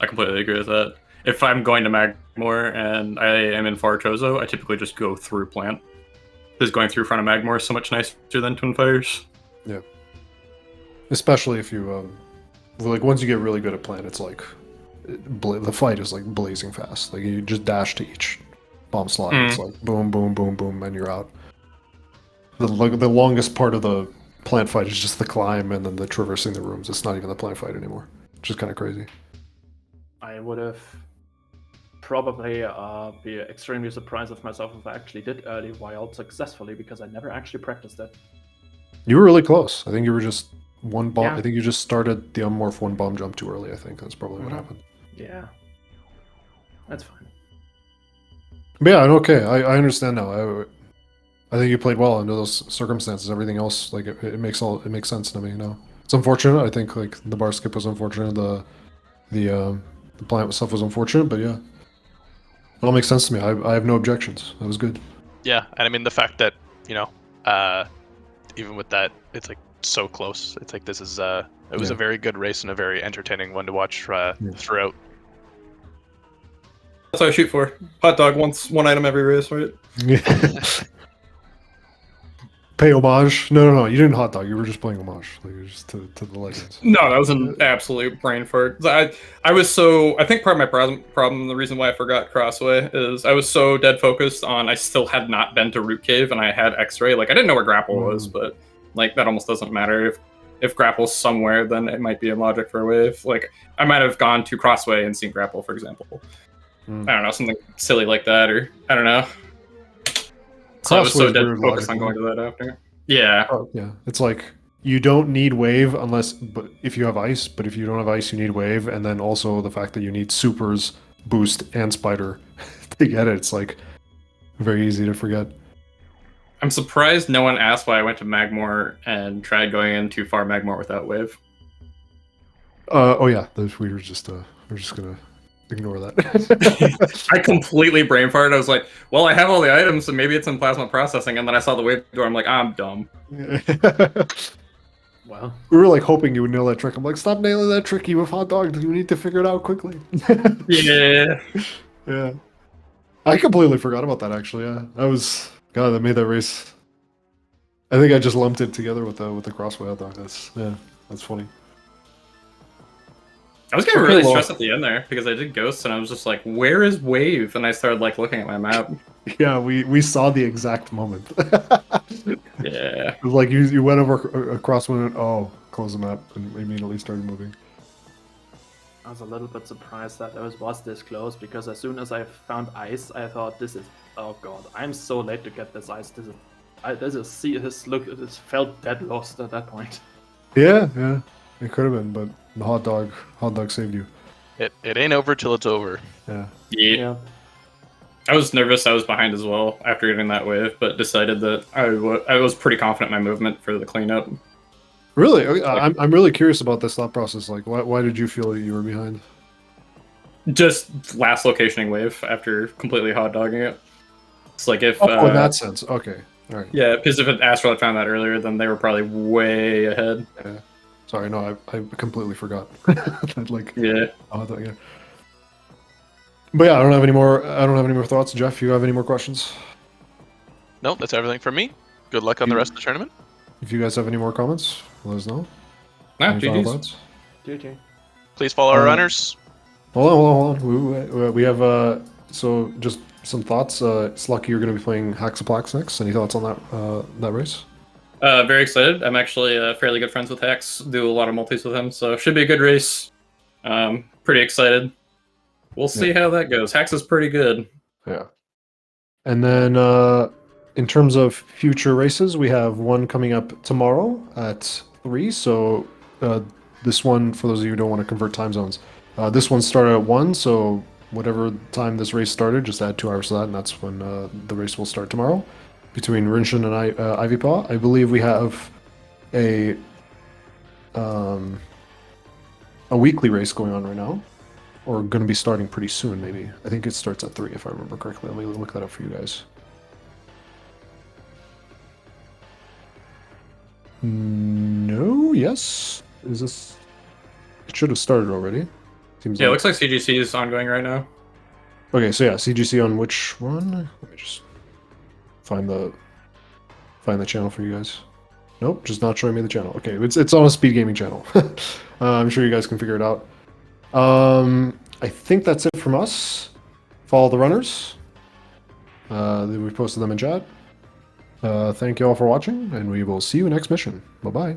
Speaker 4: I completely agree with that. If I'm going to Magmore and I am in Far Chozo, I typically just go through plant. Because going through front of Magmore is so much nicer than Twin Fires.
Speaker 2: Yeah. Especially if you like once you get really good at plant, it's like the fight is like blazing fast. Like you just dash to each bomb slot. And it's like boom, boom, boom, boom, and you're out. The longest part of the plant fight is just the climb and then the traversing the rooms. It's not even the plant fight anymore. Which is kind of crazy.
Speaker 5: I would have probably be extremely surprised of myself if I actually did early wild successfully because I never actually practiced it.
Speaker 2: You were really close. I think you were just one bomb.
Speaker 5: Yeah.
Speaker 2: I think you just started the unmorph one bomb jump too early. I think that's probably what happened.
Speaker 5: Yeah. That's fine.
Speaker 2: But yeah, okay. I understand now. I think you played well under those circumstances. Everything else, like it makes sense to me now. It's unfortunate. I think like the bar skip was unfortunate. The plant stuff was unfortunate, but yeah, it all makes sense to me. I have no objections. That was good.
Speaker 3: Yeah, and I mean the fact that even with that, it's like so close. It's like this is it was a very good race and a very entertaining one to watch throughout.
Speaker 4: That's what I shoot for. Hot dog once, one item every race, right?
Speaker 2: Pay homage? No. You didn't hot dog. You were just playing homage. Like you're just to the legends.
Speaker 4: No, that was an absolute brain fart. I was so. I think part of my problem, the reason why I forgot Crossway, is I was so dead focused on. I still had not been to Root Cave, and I had X-ray. Like I didn't know where Grapple was, but like that almost doesn't matter. If Grapple's somewhere, then it might be in logic for a wave. Like I might have gone to Crossway and seen Grapple, for example. I don't know, something silly like that, or I don't know. So I was so dead focused on going to that after. Yeah.
Speaker 2: Oh, yeah. It's like you don't need wave but if you have ice, but if you don't have ice, you need wave, and then also the fact that you need supers, boost, and spider to get it. It's like very easy to forget.
Speaker 4: I'm surprised no one asked why I went to Magmore and tried going in too far Magmore without wave.
Speaker 2: Oh yeah, we're just gonna ignore that.
Speaker 4: I completely brain farted. I was like, well, I have all the items, so maybe it's in plasma processing. And then I saw the wave door. I'm like, I'm dumb.
Speaker 5: Well,
Speaker 2: we were like hoping you would nail that trick. I'm like, stop nailing that trick, you with hot dog. You need to figure it out quickly.
Speaker 4: Yeah.
Speaker 2: Yeah. I completely forgot about that actually. Yeah. God, that made that race. I think I just lumped it together with the crossway hot dog. That's funny.
Speaker 4: I was getting really stressed at the end there because I did Ghosts and I was just like, where is Wave? And I started like looking at my map.
Speaker 2: Yeah, we saw the exact moment.
Speaker 4: Yeah.
Speaker 2: It was like you went over across one and close the map and immediately started moving.
Speaker 5: I was a little bit surprised that it was this close because as soon as I found ice, I thought oh god, I'm so late to get this ice. This felt dead lost at that point.
Speaker 2: Yeah, it could have been, but the hot dog saved you.
Speaker 3: It ain't over till it's over.
Speaker 4: Yeah. I was nervous I was behind as well after getting that wave, but decided that I was pretty confident in my movement for the cleanup.
Speaker 2: Really? Okay, I'm really curious about this thought process. Like, why did you feel that you were behind?
Speaker 4: Just last locationing wave after completely hot dogging it. It's like if...
Speaker 2: in that sense. Okay. All right.
Speaker 4: Yeah, because if Astral had found that earlier, then they were probably way ahead.
Speaker 2: Yeah. Sorry, no, I completely forgot. Like,
Speaker 4: Yeah.
Speaker 2: oh, I thought, yeah. But yeah, I don't have any more. I don't have any more thoughts. Jeff, you have any more questions?
Speaker 3: No, that's everything from me. Good luck on the rest of the tournament.
Speaker 2: If you guys have any more comments, let us know.
Speaker 4: Nah,
Speaker 2: Any final
Speaker 4: GG's.
Speaker 2: thoughts?
Speaker 5: GG.
Speaker 3: Please follow our runners.
Speaker 2: Hold on. We have so just some thoughts. Slucky, you're going to be playing Haxaplex next. Any thoughts on that race?
Speaker 4: Very excited. I'm actually fairly good friends with Hex. Do a lot of multis with him, so should be a good race. Pretty excited. We'll see how that goes. Hex is pretty good.
Speaker 2: Yeah. And then in terms of future races, we have one coming up tomorrow at 3. So this one, for those of you who don't want to convert time zones, this one started at 1. So whatever time this race started, just add 2 hours to that, and that's when the race will start tomorrow between Rinshin and Ivypaw. I believe we have a weekly race going on right now, or going to be starting pretty soon, maybe. I think it starts at 3, if I remember correctly. Let me look that up for you guys. No, yes. Is this... It should have started already. Seems
Speaker 4: Yeah, it looks like CGC is ongoing right now.
Speaker 2: Okay, so yeah, CGC on which one? Let me just find the channel for you guys. Nope, just not showing me the channel. Okay, it's on a SpeedGaming channel. I'm sure you guys can figure it out. I think that's it from us. Follow the runners. We posted them in chat. Thank you all for watching, and we will see you next mission. Bye-bye.